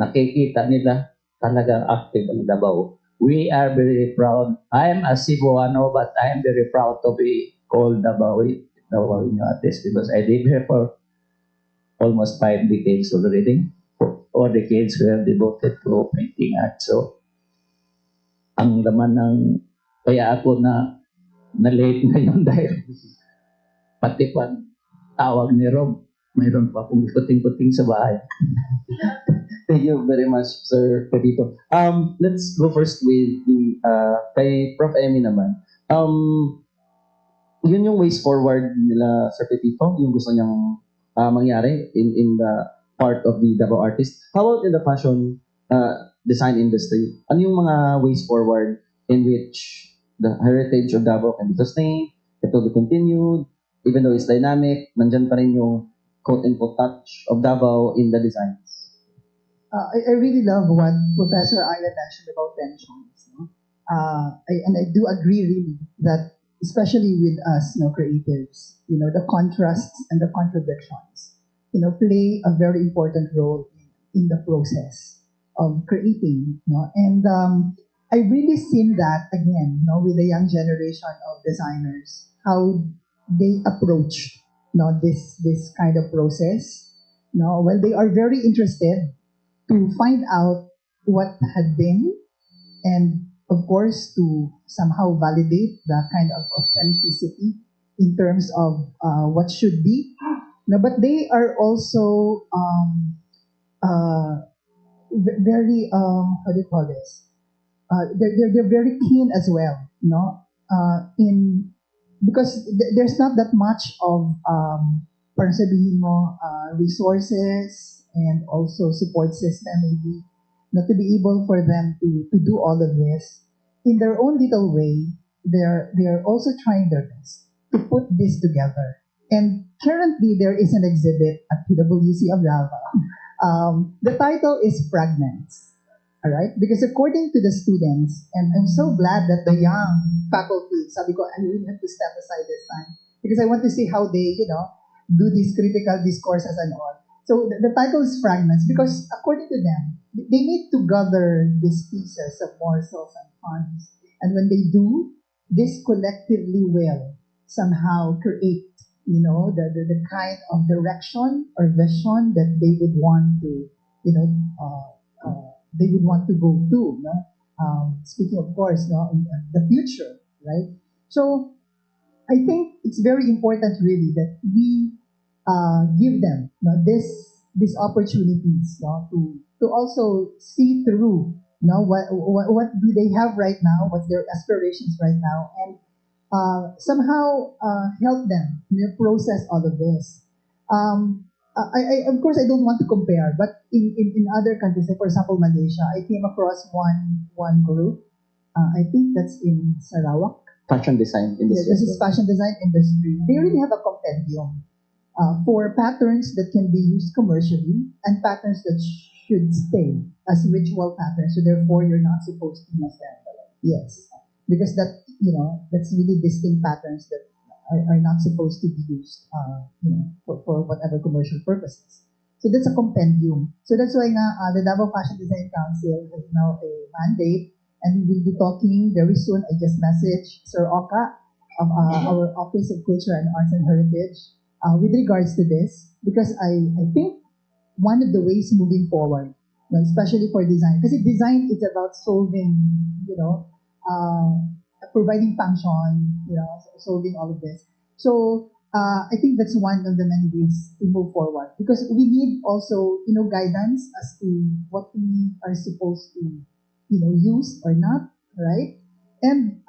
nakikita nila talagang active ang Davao. We are very proud. I am a Cebuano, but I am very proud to be called Davaoino artist because I live here for almost 5 decades already. 4 decades were devoted to painting art. So, ang laman ng, kaya ako na late ngayon dahil pati pa tawag ni Rob, mayroon pa akong kuting-kuting sa bahay. Thank you very much, Sir PEPITO. Let's go first with the kay Prof. Emmy naman. Yun yung ways forward nila, Sir PEPITO, yung gusto niyang mangyari in the part of the Davao artist. How about in the fashion design industry? Ano yung mga ways forward in which the heritage of Davao can be sustained, it will be continued, even though it's dynamic, nandyan pa rin yung quote-unquote touch of Davao in the designs? I really love what Professor Ayla mentioned about tensions. No? I do agree really that, especially with us, creatives, the contrasts and the contradictions, play a very important role in the process of creating. And I really seen that again, with the young generation of designers, how they approach, this kind of process. Well, they are very interested to find out what had been and of course to somehow validate the kind of authenticity in terms of what should be. No, but they are also very how do you call this? They're very keen as well, in because there's not that much of parang sabihin mo, resources and also support system maybe, not to be able for them to do all of this in their own little way. They're also trying their best to put this together. And currently there is an exhibit at PwC of Davao. The title is Fragments. All right? Because according to the students, and I'm so glad that the young faculty, sabi ko, I really have to step aside this time because I want to see how they, do these critical discourses and all. So the title is Fragments because according to them, they need to gather these pieces of morsels and funds. And when they do, this collectively will somehow create, the kind of direction or vision that they would want to, they would want to go to. Speaking, of course, in the future, right? So I think it's very important, really, that we give them these opportunities, to also see through, what do they have right now, what's their aspirations right now, and somehow help them process all of this. I of course I don't want to compare, but in other countries, like for example Malaysia, I came across one group. I think that's in Sarawak. Fashion design industry. Yeah, this is fashion design industry. They really have a compendium for patterns that can be used commercially and patterns that should stay as ritual patterns. So therefore, you're not supposed to use them. Yes, because that's really distinct patterns that are not supposed to be used, for whatever commercial purposes. So that's a compendium. So that's why the Davao Fashion Design Council has now a mandate, and we will be talking very soon. I just messaged Sir Oka of our Office of Culture and Arts and Heritage with regards to this, because I think one of the ways moving forward, especially for design, because design is about solving, providing function, solving all of this. So I think that's one of the many ways to move forward, because we need also, guidance as to what we are supposed to, use or not, right? And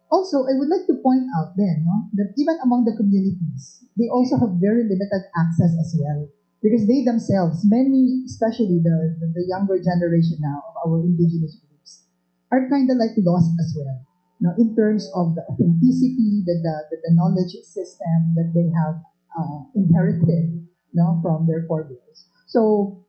also, I would like to point out then, that even among the communities, they also have very limited access as well, because they themselves, many, especially the younger generation now of our indigenous groups, are kind of like lost as well. In terms of the authenticity, the knowledge system that they have inherited, from their forebears. So,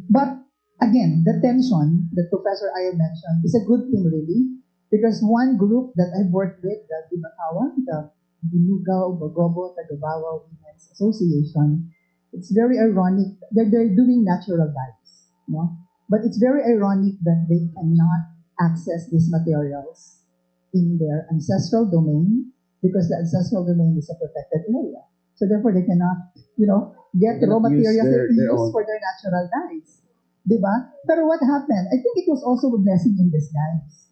but again, the tension that Professor Aya mentioned is a good thing, really, because one group that I've worked with, the Bibakawan, the Binugaw, Bagobo, Davao Women's Association, it's very ironic that they're doing natural dyes, but it's very ironic that they cannot access these materials in their ancestral domain, because the ancestral domain is a protected area. So therefore, they cannot, get raw materials that they use for their natural dyes. Diba? Pero what happened? I think it was also a blessing in disguise.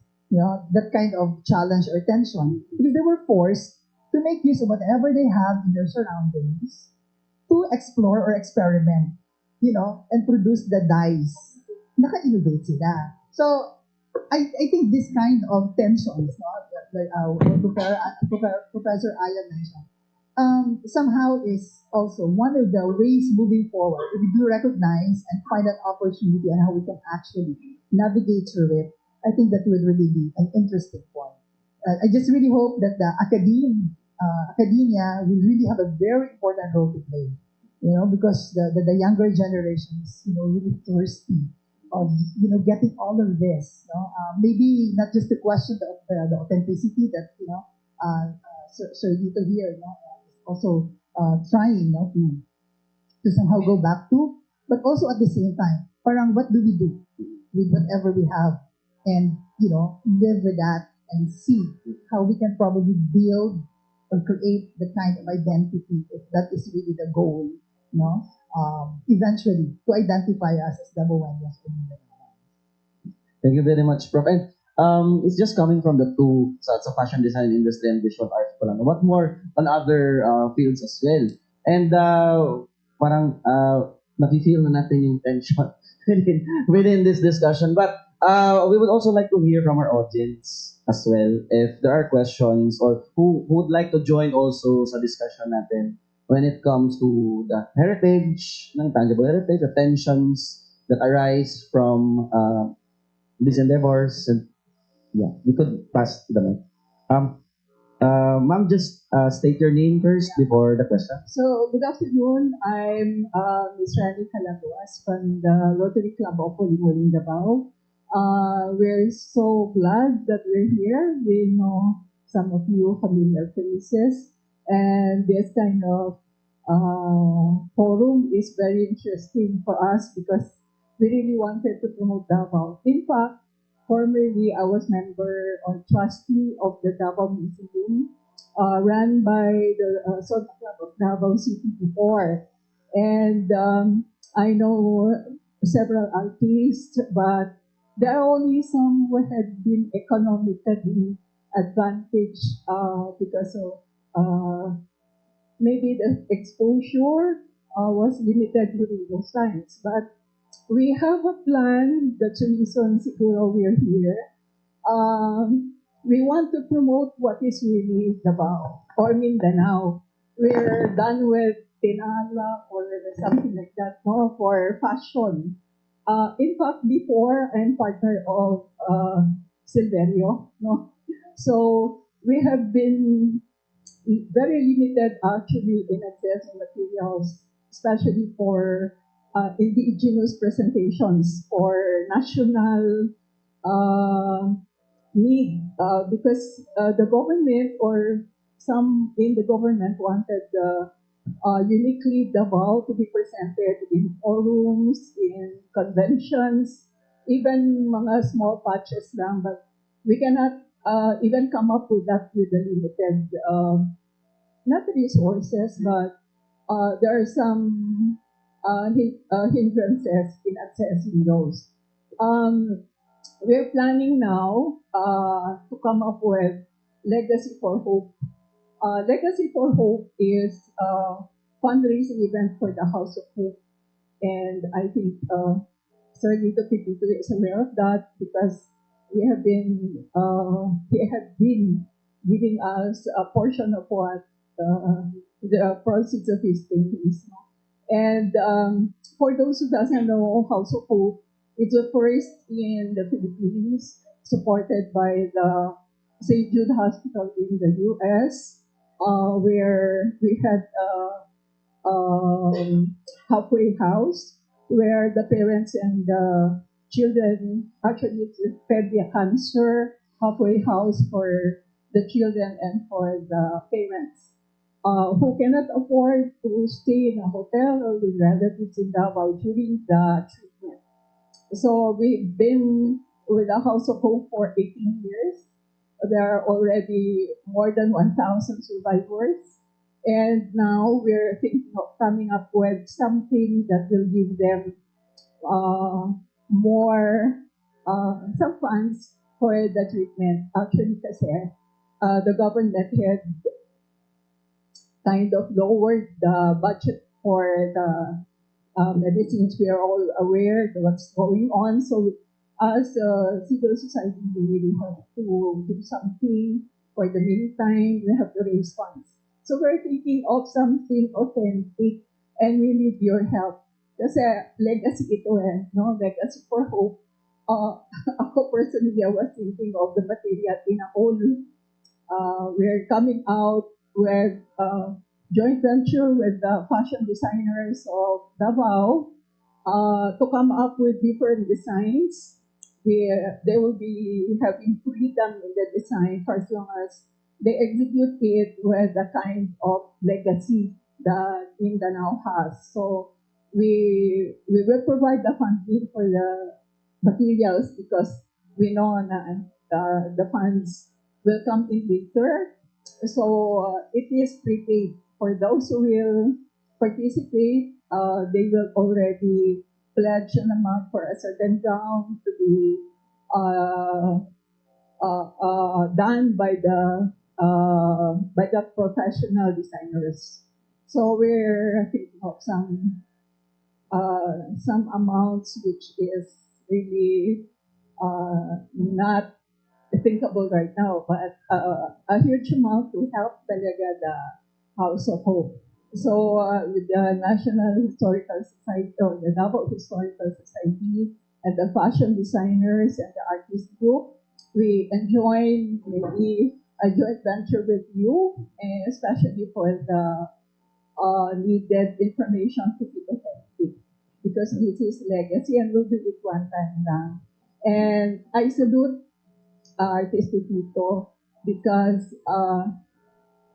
That kind of challenge or tension, because they were forced to make use of whatever they have in their surroundings to explore or experiment, and produce the dyes. Naka-innovate sila. So, I think this kind of tensions, like Professor Aya mentioned, somehow is also one of the ways moving forward. If we do recognize and find that opportunity and how we can actually navigate through it, I think that would really be an interesting point. I just really hope that the academia will really have a very important role to play, because the younger generations, really thirsty of getting all of this. Maybe not just to question the authenticity that Sir LITO here, also trying to somehow go back to, but also at the same time, parang what do we do with whatever we have, and live with that and see how we can probably build or create the kind of identity, if that is really the goal, eventually to identify us as Davaoenos in Mindanao. Thank you very much, Prof. And it's just coming from the two sa fashion design industry and visual arts pa lang. What more on other fields as well? And parang nafe-feel na natin yung tension within this discussion. But we would also like to hear from our audience as well if there are questions or who would like to join also sa discussion natin when it comes to the heritage, ng tangible heritage, the tensions that arise from these endeavors. And yeah, we could pass the mic. Ma'am, just state your name first before the question. So, good afternoon. I'm Ms. Rani Calaguas from the Rotary Club of Pulimuling, Davao. We're so glad that we're here. We know some of you familiar faces, and this kind of forum is very interesting for us because we really wanted to promote Davao. In fact, formerly I was member or trustee of the Davao Museum, run by the Soda Club of Davao City before. And I know several artists, but there are only some who had been economically advantaged because of maybe the exposure was limited during those times. But we have a plan. That's the reason siguro we're here. We want to promote what is really Davao or Mindanao. We're done with Tinala or something like that, no, for fashion. In fact, before I'm partner of Silverio, no. So we have been very limited actually in accessing materials, especially for indigenous presentations for national need, because the government or some in the government wanted uniquely Davao to be presented in forums, in conventions, even mga small patches lang, but we cannot even come up with that with the limited, not resources, but there are some hindrances in accessing those. We're planning now to come up with Legacy for Hope. Legacy for Hope is a fundraising event for the House of Hope. And I think Sir Lito PEPITO is aware of that because he had been giving us a portion of what the proceeds of his paintings. And for those who doesn't know, House of Hope, it's the first in the Philippines, supported by the St. Jude Hospital in the U.S., where we had a halfway house where the parents and the children, actually it's a pedia cancer halfway house for the children and for the parents who cannot afford to stay in a hotel or with relatives in Davao during the treatment. So we've been with the House of Hope for 18 years. There are already more than 1,000 survivors. And now we're thinking of coming up with something that will give them more, some funds for the treatment. Actually, kasi the government had kind of lowered the budget for the medicines. We are all aware of what's going on. So as a civil society, we really have to do something. For the meantime, we have to raise funds. So we're thinking of something authentic and we need your help. Kasi legacy ito no? Legacy for hope. Ako personally, I was thinking of the material in a whole. We're coming out with joint venture with the fashion designers of Davao to come up with different designs. They will be having freedom in the design for as long as they execute it with the kind of legacy that Mindanao has. So we will provide the funding for the materials because we know that the funds will come in later. So it is prepaid. For those who will participate, they will already pledge an amount for a certain gown to be uh, done by the professional designers. So we're thinking of some amounts which is really not thinkable right now, but a huge amount to help talaga the House of Hope. So with the National Historical Society or the Davao Historical Society and the fashion designers and the artist group, we enjoy maybe a joint venture with you, and especially for the needed information to keep authentic, because this is legacy and we'll do it one time lang. And I salute Artist PEPITO because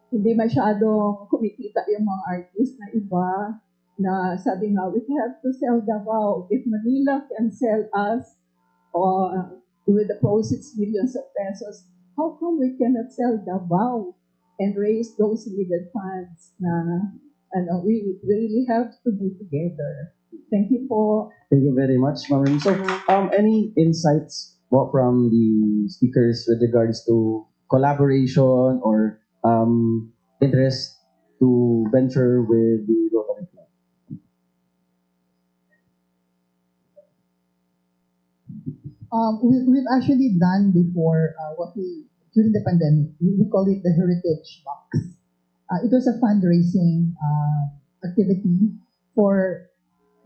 hindi masyadong kumikita yung mga artist na iba na sabi nga, we have to sell Davao. If Manila can sell us with the proceeds millions of pesos, how come we cannot sell Davao and raise those needed funds na we really have to be together. Thank you po. Thank you very much, Ma'am. So, any insights from the speakers with regards to collaboration or interest to venture with the Rotary Club? We've actually done before during the pandemic, we call it the Heritage Box. It was a fundraising activity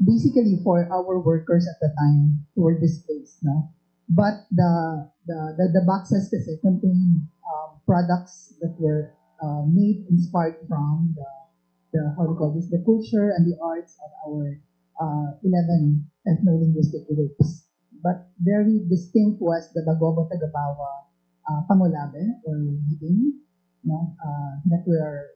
basically for our workers at the time who were displaced, no? But the boxes contain products that were made inspired from the how do you call this, the culture and the arts of our 11 ethno-linguistic groups. But very distinct was the Bago Tagabawa pangulabe or giving, no? That were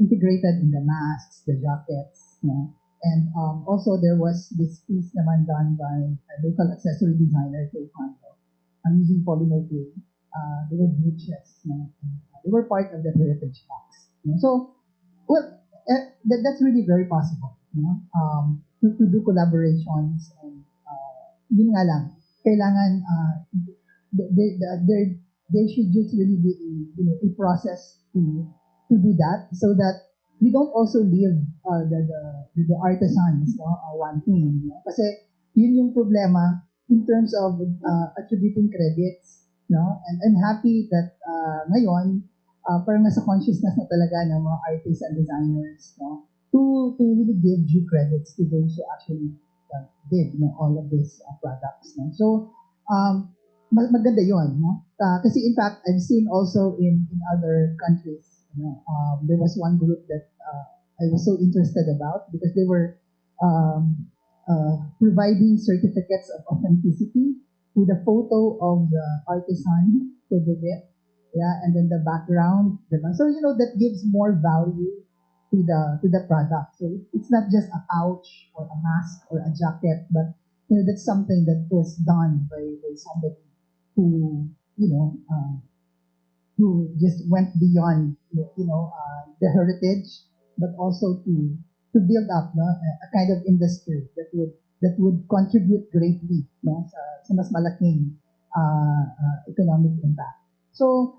integrated in the masks, the jackets, no? And also there was this piece naman done by a local accessory designer, Kay Kondo, using polymer clay. They were brooches, no? And, they were part of the heritage box. You know? So, well, that's really very possible, you know? To do collaborations and yun nga lang, kailangan there should just really be a process to do that, so that we don't also leave the artisans, no, wanting, no? Kasi yun yung problema in terms of attributing credits, no? And I'm happy that ngayon parang nasa consciousness na talaga ng mga artists and designers, no, to really give due credits to those who actually did, you know, all of these products, no? So maganda yun, no? Kasi in fact I've seen also in other countries, you know, there was one group that I was so interested about because they were providing certificates of authenticity with a photo of the artisan who did it, yeah, and then the background, diba? So you know that gives more value to the product. So it's not just a pouch or a mask or a jacket, but you know that's something that was done by somebody who, you know, who just went beyond, you know, the heritage, but also to build up, no, a kind of industry that would contribute greatly, no, sa mas malaking economic impact. So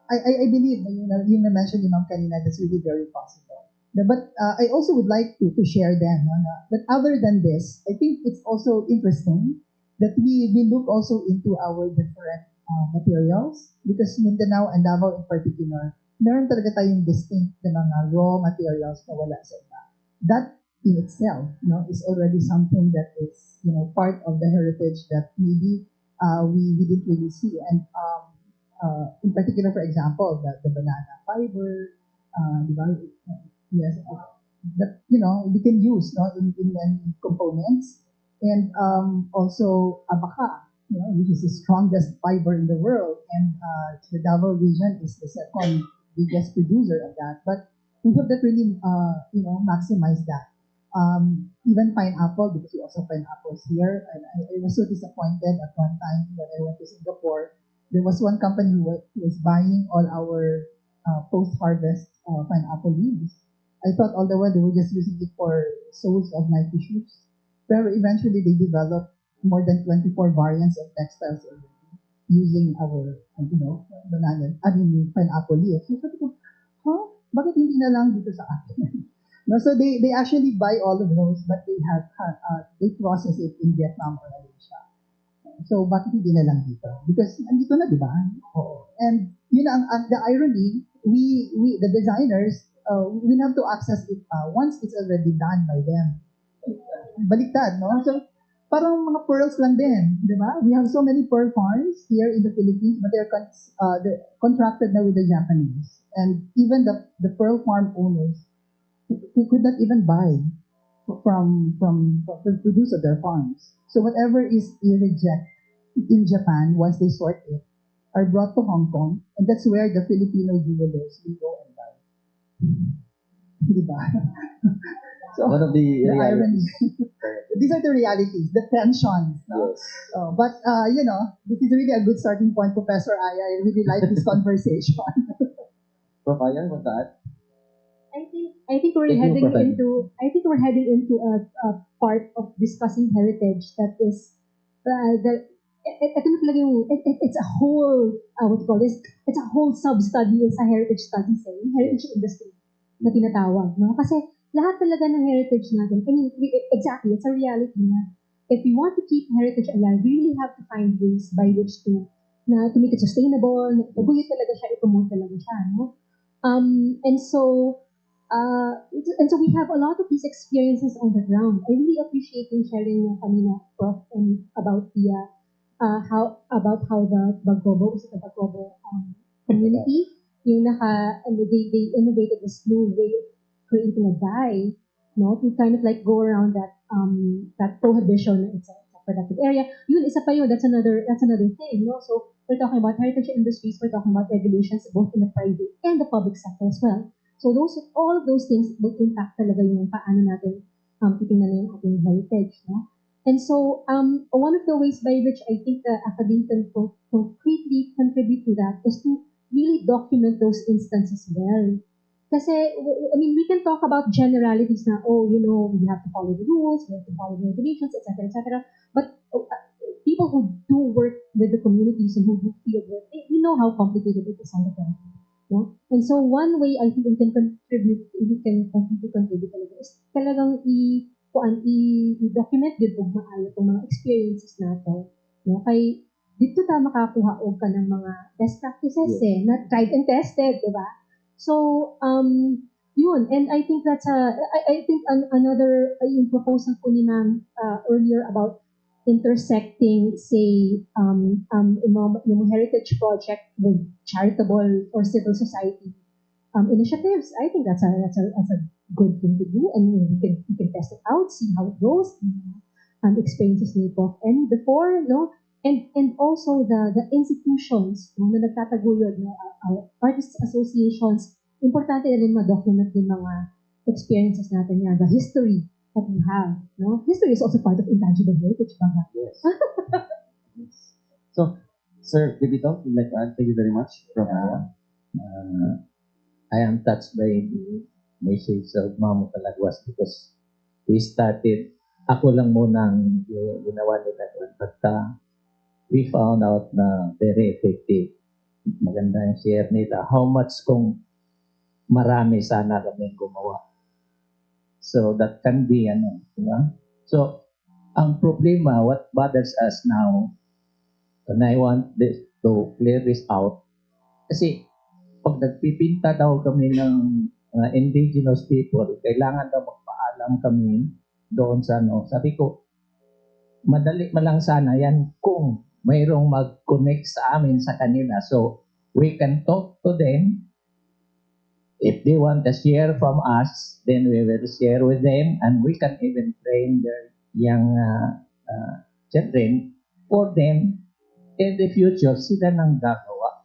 I believe, you know, you mentioned ni Ma'am kanina, that's really very possible. But I also would like to share then, no, that other than this, I think it's also interesting that we look also into our different materials, because Mindanao and Davao in particular, meron talaga tayong distinct na mga raw materials na wala sa iba. That in itself, you know, is already something that is, you know, part of the heritage that maybe we didn't really see. And in particular, for example, the banana fiber, yes, that, you know, we can use, no, in many components. And also abaca, you know, which is the strongest fiber in the world, and the Davao region is the second biggest producer of that. But we have that really, you know, maximize that. Even pineapple, because we also have pineapples here, and I was so disappointed at one time when I went to Singapore. There was one company who was buying all our post-harvest pineapple leaves. I thought all the while they were just using it for soles of Nike shoes. Pero eventually they developed more than 24 variants of textiles already using our, banana, pineapple leaf. So sabi ko, bakit hindi na lang dito sa atin? No, so they actually buy all of those, but they process it in Vietnam or Malaysia. So bakit hindi na lang dito? Because andito na, di ba? And yun ang the irony, we the designers, we have to access it once it's already done by them. Baliktad, no? So parang mga pearls lang din, di ba? We have so many pearl farms here in the Philippines, but they're contracted now with the Japanese. And even the pearl farm owners who could not even buy from the produce of their farms. So whatever is reject in Japan, once they sort it, are brought to Hong Kong, and that's where the Filipino jewelers will go and buy. Diba? So, one of the irony. These are the realities, the tensions. No? Yes. But, this is really a good starting point, Professor Aya. I really like this conversation. Prof. Aya, with that? I think we're Thank you, heading into a part of discussing heritage that is it's a whole what you call this, it's a whole sub-study sa heritage studies, heritage industry na tinatawag, no? Kasi lahat talaga ng heritage natin, exactly, it's a reality na if we want to keep heritage alive, we really have to find ways by which to make it sustainable, naguyot talaga siya, i-promote talaga siya, no? And so we have a lot of these experiences on the ground. I really appreciate yung sharing yung kanina, Prof, about the how the Bago is the Bago community. Yung they innovated this new way of creating a dye, no, to kind of like go around that prohibition. It's a productive area. Yun, isa pa yun. That's another thing, no. So we're talking about heritage industries. We're talking about regulations both in the private and the public sector as well. So all of those things will impact talaga yung paano natin titingnan yung ating heritage, no? And so one of the ways by which I think the academe can concretely contribute to that is to really document those instances well. Kasi, we can talk about generalities na, we have to follow the rules, we have to follow the regulations, etc., etc. But people who do work with the communities and who do field work, we know how complicated it is on the ground. No? And so one way I think we can completely contribute talaga is talagang i-document yun kung maayo itong mga experiences natin. No? Kay dito ta makakuha og ka ng mga best practices, na tried and tested, di ba? So, yun. And I think that's another yung proposal po ni ma'am earlier about intersecting, say, yung heritage project with charitable or civil society initiatives. I think that's a good thing to do, and we can test it out, see how it goes, experiences ni Prof. And before, no, and also the institutions na nagtataguyod, no, artists associations, importante na rin ma-document yung mga experiences natin yan, the history that we have, no? History is also part of intangible heritage, baga. Yes. Yes. So, Sir PEPITO, would like to add, thank you very much, Prof. I am touched by the message of Ma'am Calagwas because we started, ako lang muna ang ginawa nila, but we found out na very effective. Maganda yung share nila. How much kung marami sana kami gumawa. So that can be, diba? So, ang problema, what bothers us now, and I want this to clear this out, kasi pag nagpipinta daw kami ng indigenous people, kailangan daw magpaalam kami doon sa sabi ko, madali malang sana yan kung mayroong mag-connect sa amin sa kanila. So, we can talk to them. If they want to share from us, then we will share with them, and we can even train their young children for them in the future. Sila nang gagawa.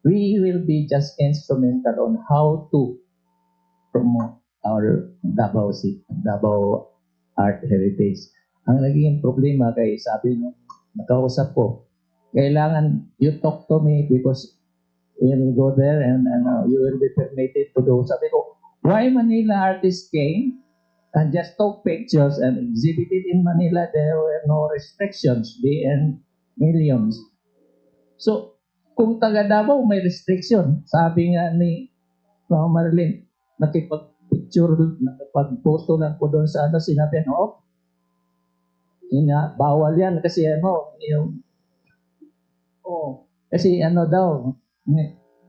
We will be just instrumental on how to promote our Davao art heritage. Ang naging problema kay sabi nung nakausap ko, kailangan you talk to me because we will go there and you will be permitted to do. Sabi ko, why Manila artists came? and just took pictures and exhibited in Manila. There were no restrictions. They earned millions. So, kung taga Davao may restriction, sabi nga ni Ma'am Marilyn, nakipag-picture, nakipag-photo lang po doon sa sinabi, no? Bawal yan kasi kasi daw,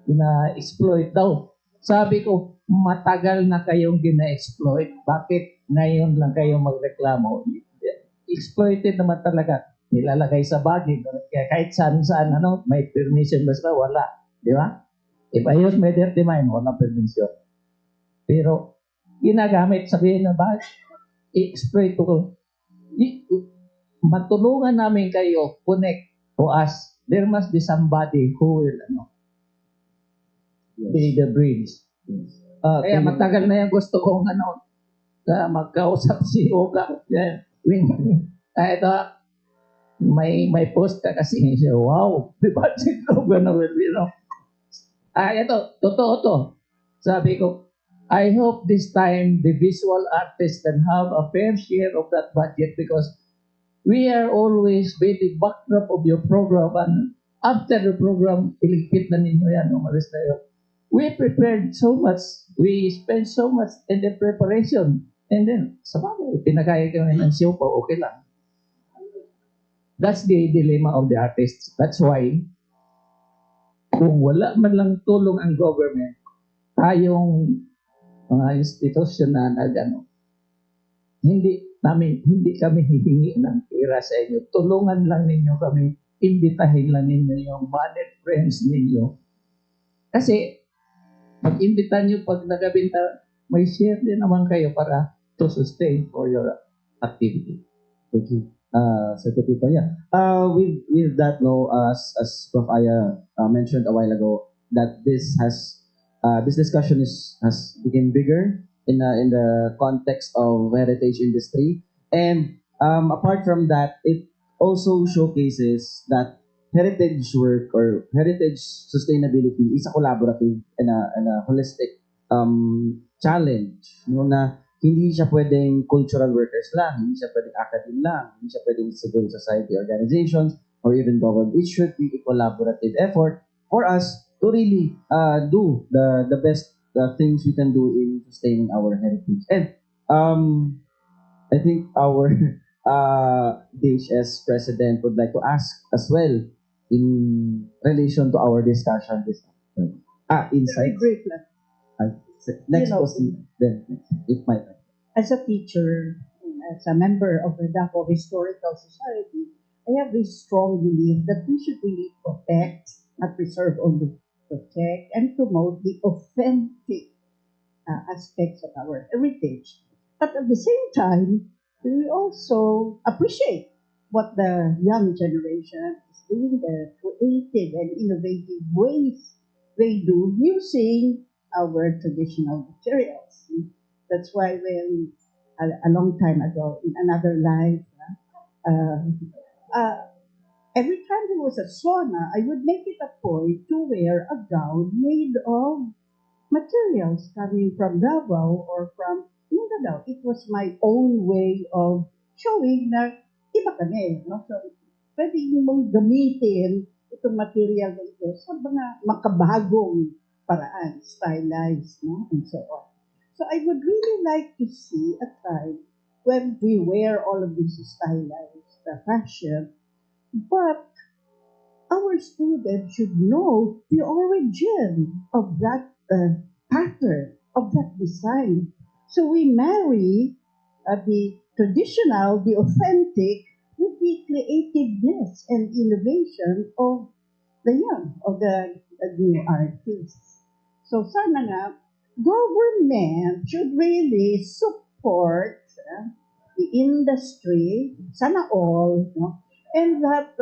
gina-exploit daw. Sabi ko, matagal na kayong gina-exploit. Bakit ngayon lang kayong magreklamo? Exploited naman talaga. Nilalagay sa bagay. Kaya kahit saan-saan, may permission ba sila? Wala. Di ba? If I use my dirty mind, wala permission. Pero, ginagamit, sabihin na ba, i-exploit ko. Matulungan namin kayo, connect to us. There must be somebody who will, be the bridge. Kaya matagal na yan gusto kong, magkausap si Oka. Yeah. Ito, may post ka kasi siya, wow, di ba sino gano'n, ito, totoo to. Sabi ko, I hope this time the visual artists can have a fair share of that budget because we are always with the backdrop of your program and after the program, iligpit na ninyo yan, umalis na yun. We prepared so much, we spent so much in the preparation and then, sa bagay, pinagaya kami ng show pa, okay lang. That's the dilemma of the artists. That's why, kung wala man lang tulong ang government, tayong mga institusyon na hindi kami hihingi ng pera sa inyo. Tulungan lang ninyo kami, imbitahin lang ninyo yung money friends ninyo. Kasi, mag-imbita nyo pag nagabinta, may share din naman kayo para to sustain for your activity. Thank you. Sir Pepito, yeah. With that, as Prof. Aya mentioned a while ago, that this discussion has become bigger in the context of heritage industry, and apart from that, it also showcases that heritage work or heritage sustainability is a collaborative and a holistic challenge. Na hindi siya pwedeng cultural workers lang, hindi siya pwedeng academe lang, hindi siya pwedeng civil society organizations, or even government. It should be a collaborative effort for us to really do the best things we can do in sustaining our heritage. And I think our DHS president would like to ask as well in relation to our discussion this insights. Very brief lang. Next question, then if my as a teacher, as a member of the Davao Historical Society, I have this strong belief that we should really protect, not preserve, only protect and promote the authentic aspects of our heritage. But at the same time, we also appreciate what the young generation is doing, the creative and innovative ways they do using our traditional materials. That's why when a long time ago in another life, every time there was a sauna, I would make it a point to wear a gown made of materials coming from Davao or from Mindanao. It was my own way of showing na iba kami. No? So, pwede mong gamitin itong material na ito sa mga makabagong paraan, stylized, no? And so on. So I would really like to see a time when we wear all of these stylized fashion, but our students should know the origin of that pattern, of that design. So we marry the traditional, the authentic, with the creativeness and innovation of the young, of the new artists. So sana nga, government should really support the industry, sana all, no? And that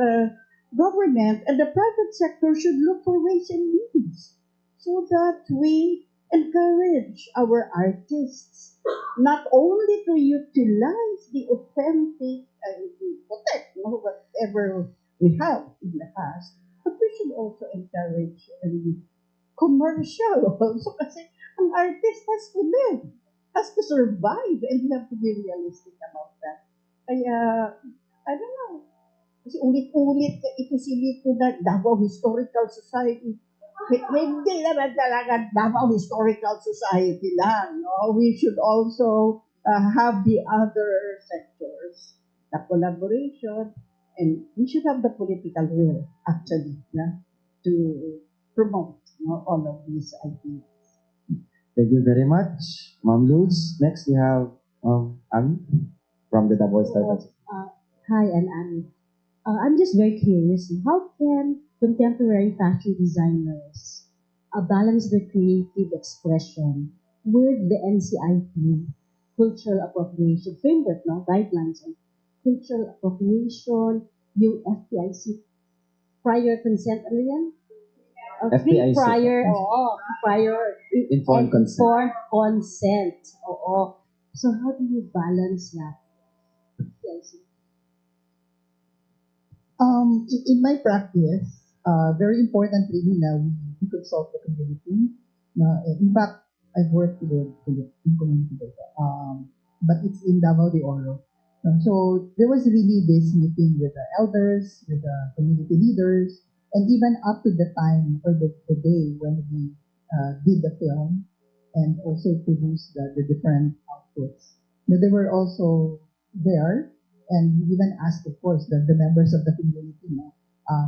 government and the private sector should look for ways and means so that we encourage our artists not only to utilize the authentic and to protect, no, whatever we have in the past, but we should also encourage and commercial also kasi ang artist has to live, has to survive and we have to be realistic about that. Kaya, I don't know. Kasi ulit-ulit ipisilip ko na Davao Historical Society. Hindi naman talaga Davao Historical Society lang. No? We should also have the other sectors, the collaboration, and we should have the political will, actually, to promote all of these ideas. Thank you very much, Ma'am Luz. Next, we have Ami from the Davao Startup. Hi, I'm Annie. I'm just very curious. How can contemporary fashion designers balance their creative expression with the NCIP cultural appropriation framework, no? Guidelines on cultural appropriation, yung FPIC prior consent, ano yan? FPIC. Prior Informed consent. Informed consent. Oo. So how do you balance that? FPIC. In my practice, very important really now we consult the community. In fact, I've worked with in community data, but it's in Davao de Oro. So there was really this meeting with the elders, with the community leaders, and even up to the time or the day when we did the film and also produced the different outputs. Now, they were also there, and we even asked, of course, the members of the community,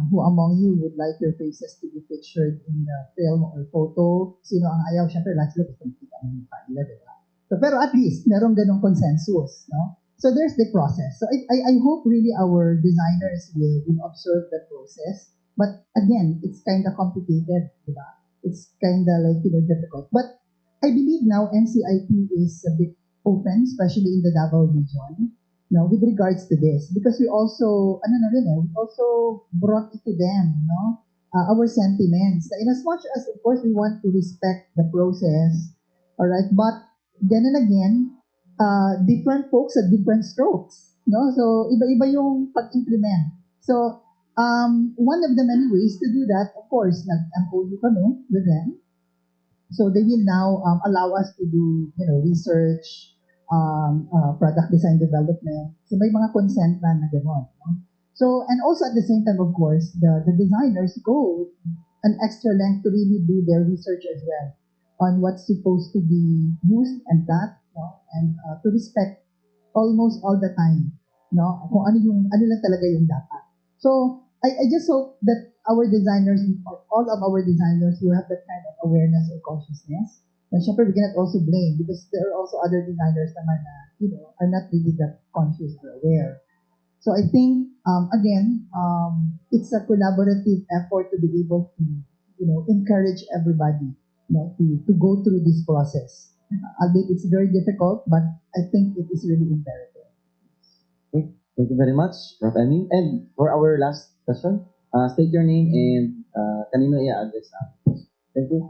who among you would like your faces to be pictured in the film or photo? Sino ang ayaw? Siyempre, lahat sila gusto makita ang mukha nila, diba? So, pero at least, merong ganong consensus, no? So, there's the process. So, I hope really our designers will observe the process. But again, it's kind of complicated, diba? It's kind of like, difficult. But I believe now NCIP is a bit open, especially in the Davao region, with regards to this, because we also, we also brought it to them, our sentiments. In as much as, of course, we want to respect the process, all right, but then and again, different folks have different strokes, so iba-iba yung pag-implement. So, one of the many ways to do that, of course, nag-MOU kami with them. So they will now allow us to do, research, product design development. So may mga consent na gano'n. So, and also at the same time, of course, the designers go an extra length to really do their research as well on what's supposed to be used and that, and to respect almost all the time, kung ano lang talaga yung dapat. So, I just hope that our designers, all of our designers, will have that kind of awareness or consciousness. And syempre, we cannot also blame because there are also other designers naman na, are not really that conscious or aware. So I think, again, it's a collaborative effort to be able to, encourage everybody, to go through this process. Albeit it's very difficult, but I think it is really imperative. Okay. Thank you very much, Prof. Emmy. And for our last question, state your name and kanino i-address natin. Thank you.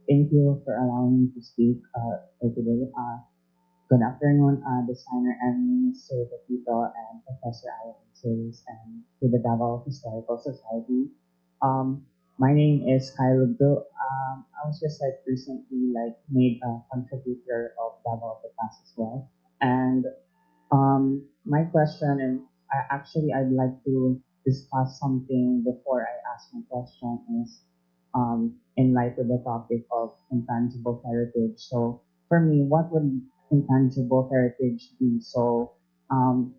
Thank you for allowing me to speak today. Good afternoon, designer and Mr. PEPITO and Professor Ian and to the Davao Historical Society. My name is Kyle Lugdo. I was just recently made a contributor of Davao the Past as well. And my question, and I'd like to discuss something before I ask my question is in light of the topic of intangible heritage. So for me, what would intangible heritage be? So I'm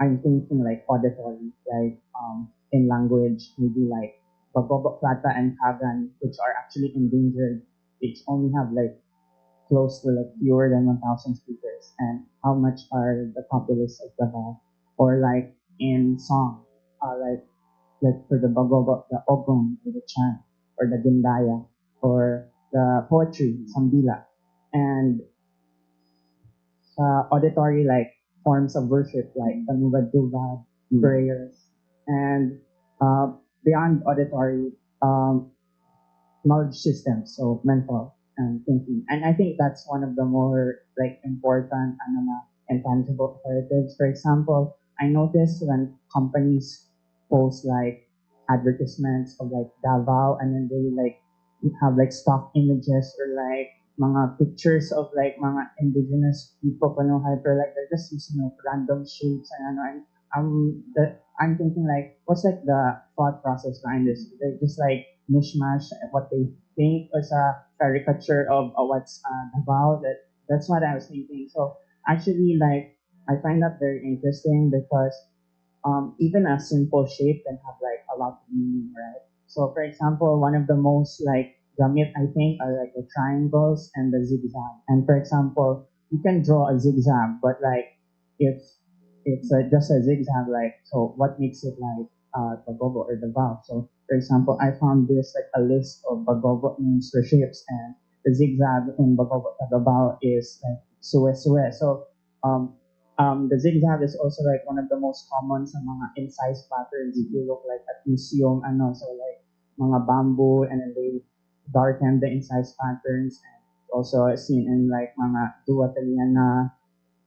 thinking auditory, in language, maybe Bago, Plata, and Kagan, which are actually endangered, which only have close to fewer than 1,000 speakers, and how much are the populace of Davao? Or in song, for the Bago, the Ogong, or the chant, or the Gindaya, or the poetry, Sambila, and auditory forms of worship Panuvad, prayers, and beyond auditory, knowledge systems, so mental and thinking. And I think that's one of the more important intangible heritage. For example, I noticed when companies post advertisements of Davao, and then they have stock images or mga pictures of like mga indigenous people panuhay, pero like they're just using like random shapes and ano, and I'm thinking like, what's like the thought process behind this? They just like mishmash what they think as a caricature of what's Davao. That's what I was thinking. So actually, like, I find that very interesting because even a simple shape can have like a lot of meaning, right? So for example, one of the most like gamit I think are like the triangles and the zigzag. And for example, you can draw a zigzag, but like if it's just a zigzag, like, so what makes it like Bagogo or Davao? So for example, I found this like a list of Bagogo names for shapes, and the zigzag in Bagogo Davao is like suwe. So the zigzag is also like one of the most common sa mga incised patterns if you look like at museum, ano, so like mga bamboo, and then they darken the incised patterns, and also seen in like mga duatalian na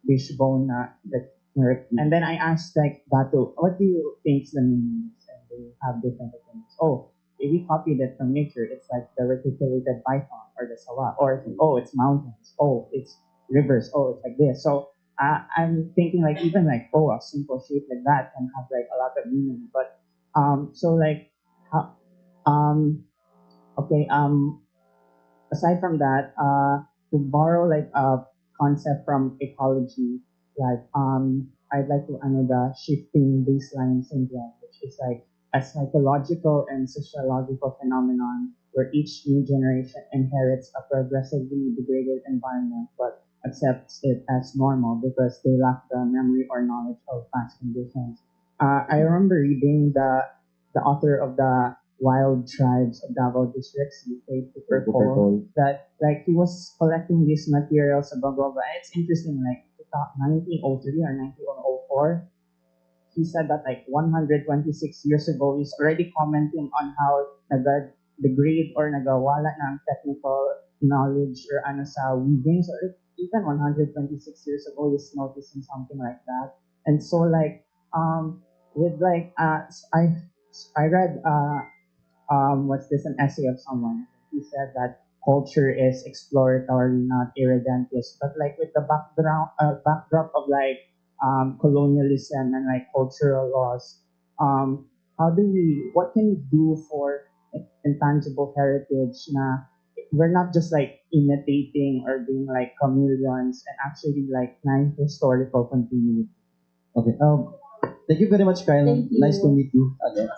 fishbone na like, and then I asked like Datu, what do you think's the meaning? And they have different opinions. Oh, if we copied it from nature, it's like the reticulated python or the sawa, or oh, it's mountains, oh, it's rivers, oh, it's like this. So I'm thinking like even like, oh, a simple shape like that can have like a lot of meaning. But so like how, okay, aside from that, to borrow like a concept from ecology, like I'd like to ano the shifting baseline syndrome, which is like a psychological and sociological phenomenon where each new generation inherits a progressively degraded environment, but accepts it as normal because they lack the memory or knowledge of past conditions. I remember reading the author of the Wild Tribes of Davao District, Educator, that like he was collecting these materials about Bago. It's interesting, like 1903 or 1904, he said that like 126 years ago, he's already commenting on how degrade or nagawala ng technical knowledge or ano sa weaving. So even 126 years ago, he's noticing something like that. And so like with like I read what's this, an essay of someone. He said that culture is exploratory, not irredentist. But like with the backdrop of like colonialism and like cultural laws, what can we do for intangible heritage na we're not just like imitating or being like chameleons, and actually like nice historical continuity. Okay. Thank you very much, Kyle. Nice to meet you again.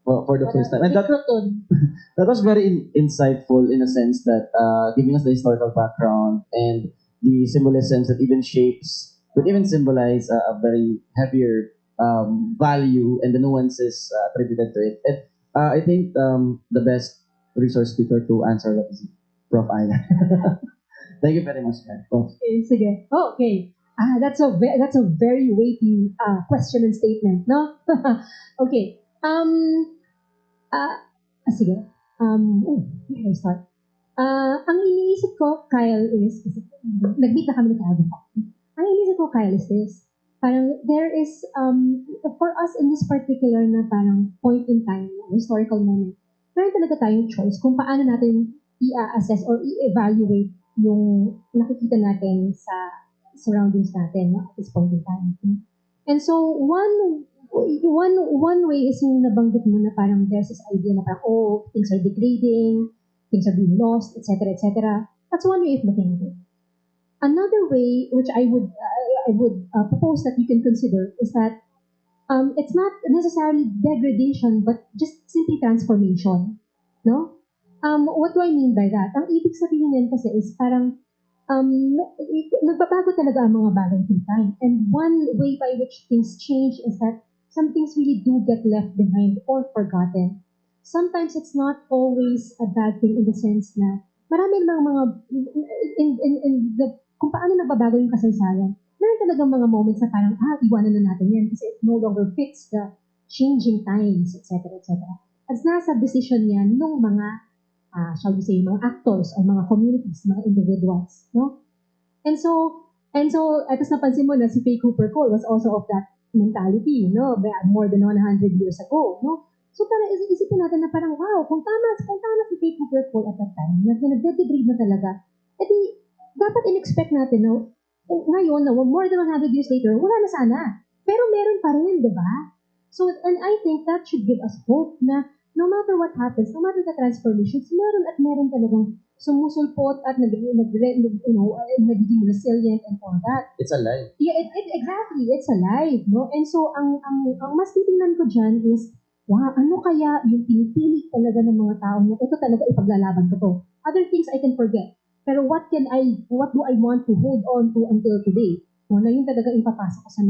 For the first time. And that was very insightful in a sense that giving us the historical background and the symbolisms that even shapes could even symbolize a very heavier value and the nuances attributed to it. And I think the best resource speaker to answer that is Prof. Ida. Thank you very much, Kyle. Okay, sige. Oh, okay. That's a very weighty question and statement, no? Okay. Sige. Where do I start? Ang iniisip ko, Kyle, is, kasi nag-meet na kami ni Kyle before. Ang iniisip ko, Kyle, is this. Parang there is, for us in this particular na parang point in time, historical moment, meron talaga tayong choice kung paano natin i-assess or i-evaluate yung nakikita natin sa surroundings natin, no, at this point in time. And so, one way is yung nabanggit mo na parang there's this idea na parang, oh, things are degrading, things are being lost, etc., etc. That's one way of looking at it. Another way, which I would propose that you can consider, is that it's not necessarily degradation, but just simply transformation. No? What do I mean by that? Ang ibig sabihin yan kasi is parang nagbabago talaga ang mga bagay through time. And one way by which things change is that some things really do get left behind or forgotten. Sometimes it's not always a bad thing in the sense na marami mga kung paano nagbabago yung kasaysayan, meron talagang mga moments na parang, iwanan na natin yan kasi it no longer fits the changing times, etc., etc. At nasa decision yan ng mga, shall we say, mga actors or mga communities, mga individuals, no? And so, atas napansin mo na si Faye Cooper Cole was also of that mentality, no? More than 100 years ago, no? So parang isipin natin na parang, wow, kung tama si Faye Cooper Cole at that time, nag-degrade na talaga dapat in-expect natin na ngayon, na more than 100 years later, wala na sana. Pero meron pa rin, di ba? So, and I think that should give us hope na no matter what happens, no matter the transformations, meron at meron talagang sumusulpot at nagiging resilient and all that. It's alive. Yeah, exactly. It's alive, no? And so, ang mas titingnan ko dyan is, wow, ano kaya yung pinipili talaga ng mga tao na ito talaga ipaglalaban ko to. Other things I can forget. Pero what do I want to hold on to until today? No, na yun talaga ipapasa ko sa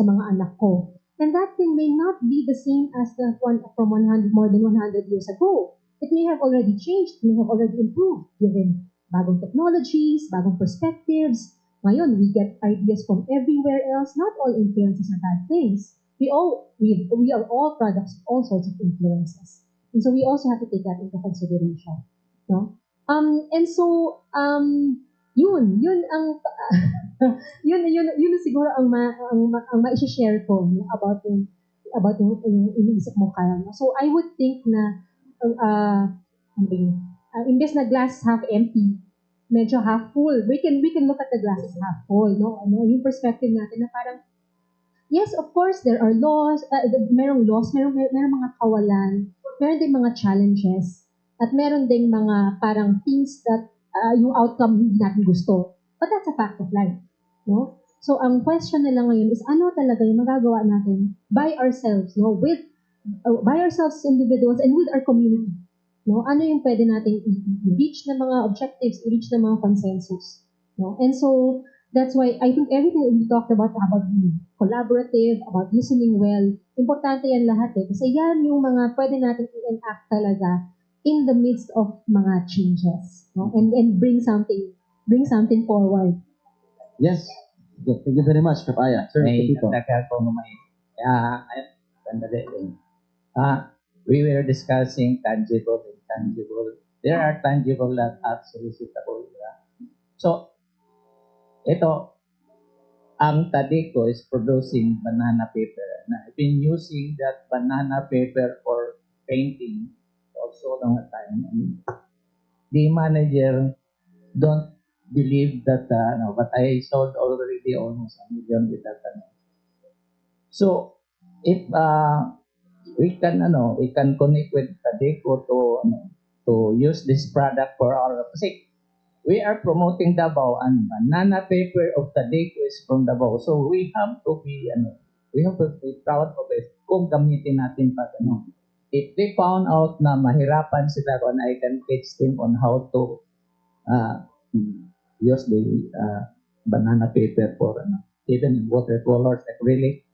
mga anak ko. And that thing may not be the same as the one from more than 100 years ago. It may have already changed, it may have already improved, given bagong technologies, bagong perspectives. Ngayon, we get ideas from everywhere else. Not all influences are bad things. We are all products of all sorts of influences. And so we also have to take that into consideration. No? And so, yun ang yun siguro ang ma-share ko, no, about yung iniisip mo, Kyle. So I would think na imbes na glass half empty, medyo half full. We can look at the glass as half full, no? Yung perspective natin na parang, yes, of course, there are laws, merong mga kawalan, meron din mga challenges, at meron ding mga parang things that yung outcome hindi natin gusto. But that's a fact of life, no? So ang question nila ngayon is ano talaga yung magagawa natin by ourselves, no? By ourselves as individuals and with our community, no? Ano yung pwede nating i-reach na mga objectives, i-reach na mga consensus, no? And so that's why I think everything that we talked about being collaborative, about listening well, importante yan lahat kasi yan yung mga pwede natin i-enact talaga in the midst of mga changes, no? And bring something forward. Yes. Thank you very much, Kapaya. Sir, Pepito. We were discussing tangible and intangible. There are tangible that are solicitable. So, ito, ang Tadeco is producing banana paper. And I've been using that banana paper for painting for so long a time. And the manager don't believe that, but I sold already almost 1 million with that. So, if we can connect with Tadeco to use this product for our, kasi we are promoting Davao and banana paper of Tadeco is from Davao. So we have to be proud of it kung gamitin natin pag If they found out na mahirapan sila, and I can teach them on how to use the banana paper for even watercolors, acrylic,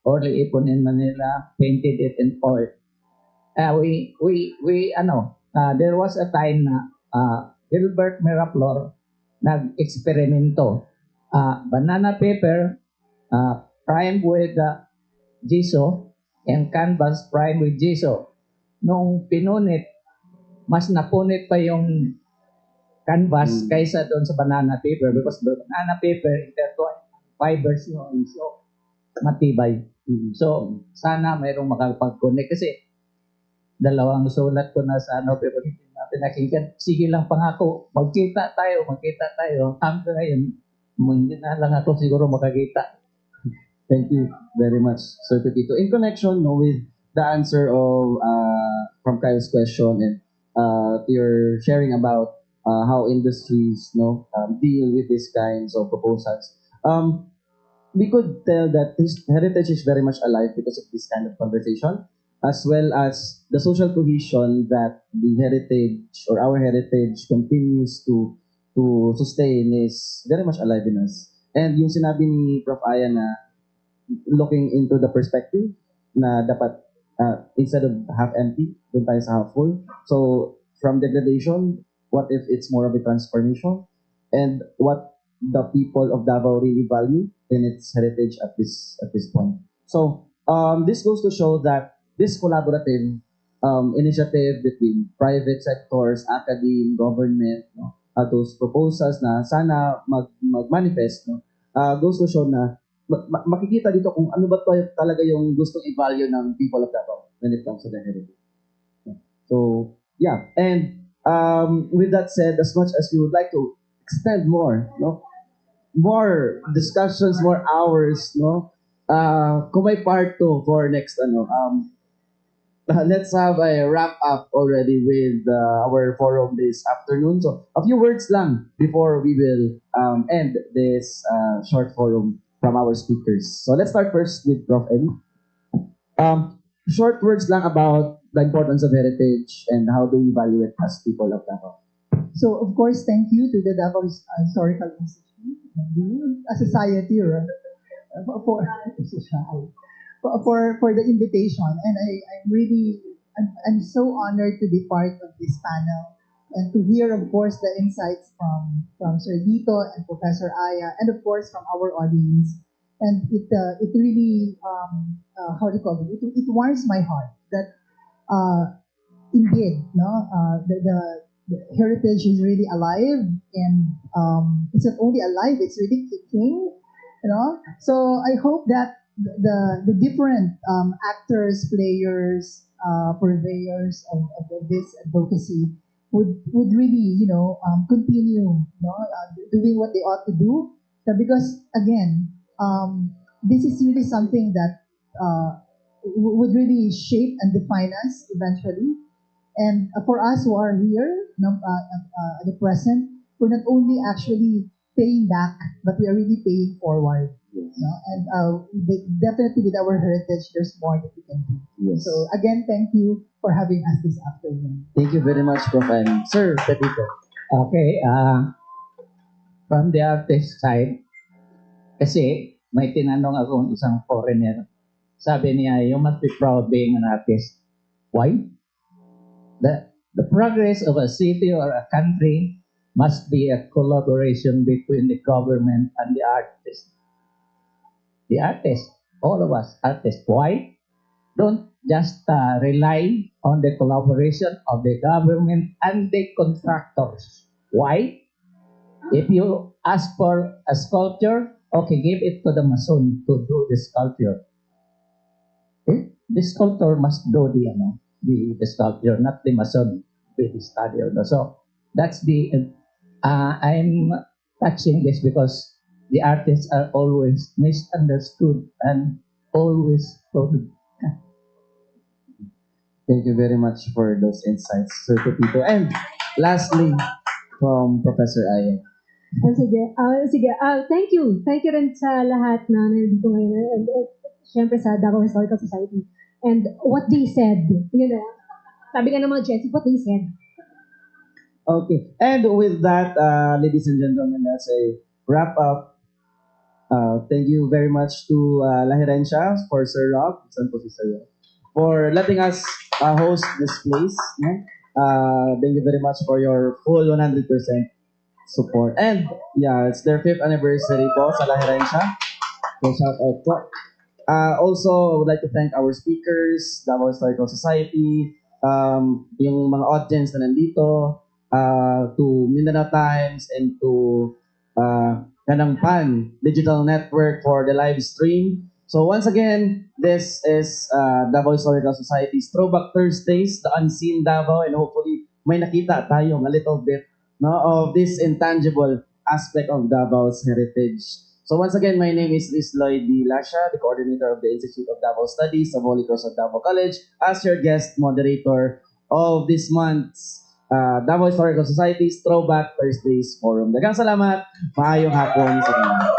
or ipon in Manila, painted it in oil. There was a time na Gilbert Miraflor nag-eksperimento. Banana paper primed with gesso and canvas primed with gesso. Nung pinunit, mas napunit pa yung canvas kaysa doon sa banana paper because the banana paper intertwined fibers noon. So, matibay. So, sana mayroong makapag-connect kasi dalawang sulat ko na sa pero hindi natin nakikita. Sige lang pangako, magkita tayo. Hanggang ngayon, hindi na lang ako siguro makakita. Thank you very much, Sir Pepito. In connection with the answer of from Kyle's question and to your sharing about how industries deal with these kinds of proposals, we could tell that this heritage is very much alive because of this kind of conversation, as well as the social cohesion that the heritage or our heritage continues to sustain is very much alive in us. And yung sinabi ni Prof. Aya na looking into the perspective na dapat instead of half empty, doon tayo sa half full. So from degradation, what if it's more of a transformation? And what the people of Davao really value in its heritage at this point. So this goes to show that this collaborative initiative between private sectors, academe, government, those proposals na sana mag-manifest, goes to show na makikita dito kung ano ba talaga yung gustong i-value ng people of Davao when it comes to their heritage. So, yeah. And with that said, as much as we would like to extend more, no? More discussions, more hours, no? Kung may part 2 for next, let's have a wrap up already with our forum this afternoon. So, a few words lang before we will end this short forum from our speakers. So, let's start first with Prof. Emmy. Short words lang about the importance of heritage and how do we value it as people of Davao. So, of course, thank you to the Davao Historical Institute, a society, right? For the invitation. And I'm so honored to be part of this panel and to hear, of course, the insights from Sir Lito and Professor Aya, and of course from our audience. And it really, how do you call it? It warms my heart that indeed, the heritage is really alive, and it's not only alive, it's really kicking, So I hope that the different actors, players, purveyors of this advocacy would really, continue, doing what they ought to do, because again, this is really something that would really shape and define us eventually. And for us who are here at the present, we're not only actually paying back, but we are really paying forward. Yes. And definitely with our heritage, there's more that we can do. Yes. So again, thank you for having us this afternoon. Thank you very much, Prof. Emmy. Sir Pepito. Okay, from the artist side, kasi may tinanong akong isang foreigner. Sabi niya, you must be proud being an artist. Why? The progress of a city or a country must be a collaboration between the government and the artist. The artist, all of us artists. Why? Don't just rely on the collaboration of the government and the contractors. Why? If you ask for a sculpture, okay, give it to the mason to do the sculpture. Okay? The sculptor must do the sculpture, not the mason with the study. So that's I'm touching this because the artists are always misunderstood and always quoted. Thank you very much for those insights, Sir Pepito. And lastly, from Professor Aya. Sige. Thank you. Thank you rin sa lahat na nandito ngayon. And syempre sa Davao Historical Society. And what they said, sabi nga ng mga Jets, what they said. Okay. And with that, ladies and gentlemen, that's a wrap up. Thank you very much to Lacia for Sir Rob, for letting us host this place. Thank you very much for your full 100% support. And yeah, it's their 5th anniversary po sa Lacia. So shout out po. Also, I would like to thank our speakers, Davao Historical Society, yung mga audience na nandito, to Mindanao Times, and to Kadangpan Digital Network for the live stream. So once again, this is Davao Historical Society's Throwback Thursdays, the unseen Davao, and hopefully may nakita tayong a little bit of this intangible aspect of Davao's heritage. So once again, my name is Rhys Lacia, the coordinator of the Institute of Davao Studies sa Holy Cross of Davao College, as your guest moderator of this month's Davao Historical Society's Throwback Thursdays Forum. Daghang salamat, maayong hapon sa inyo.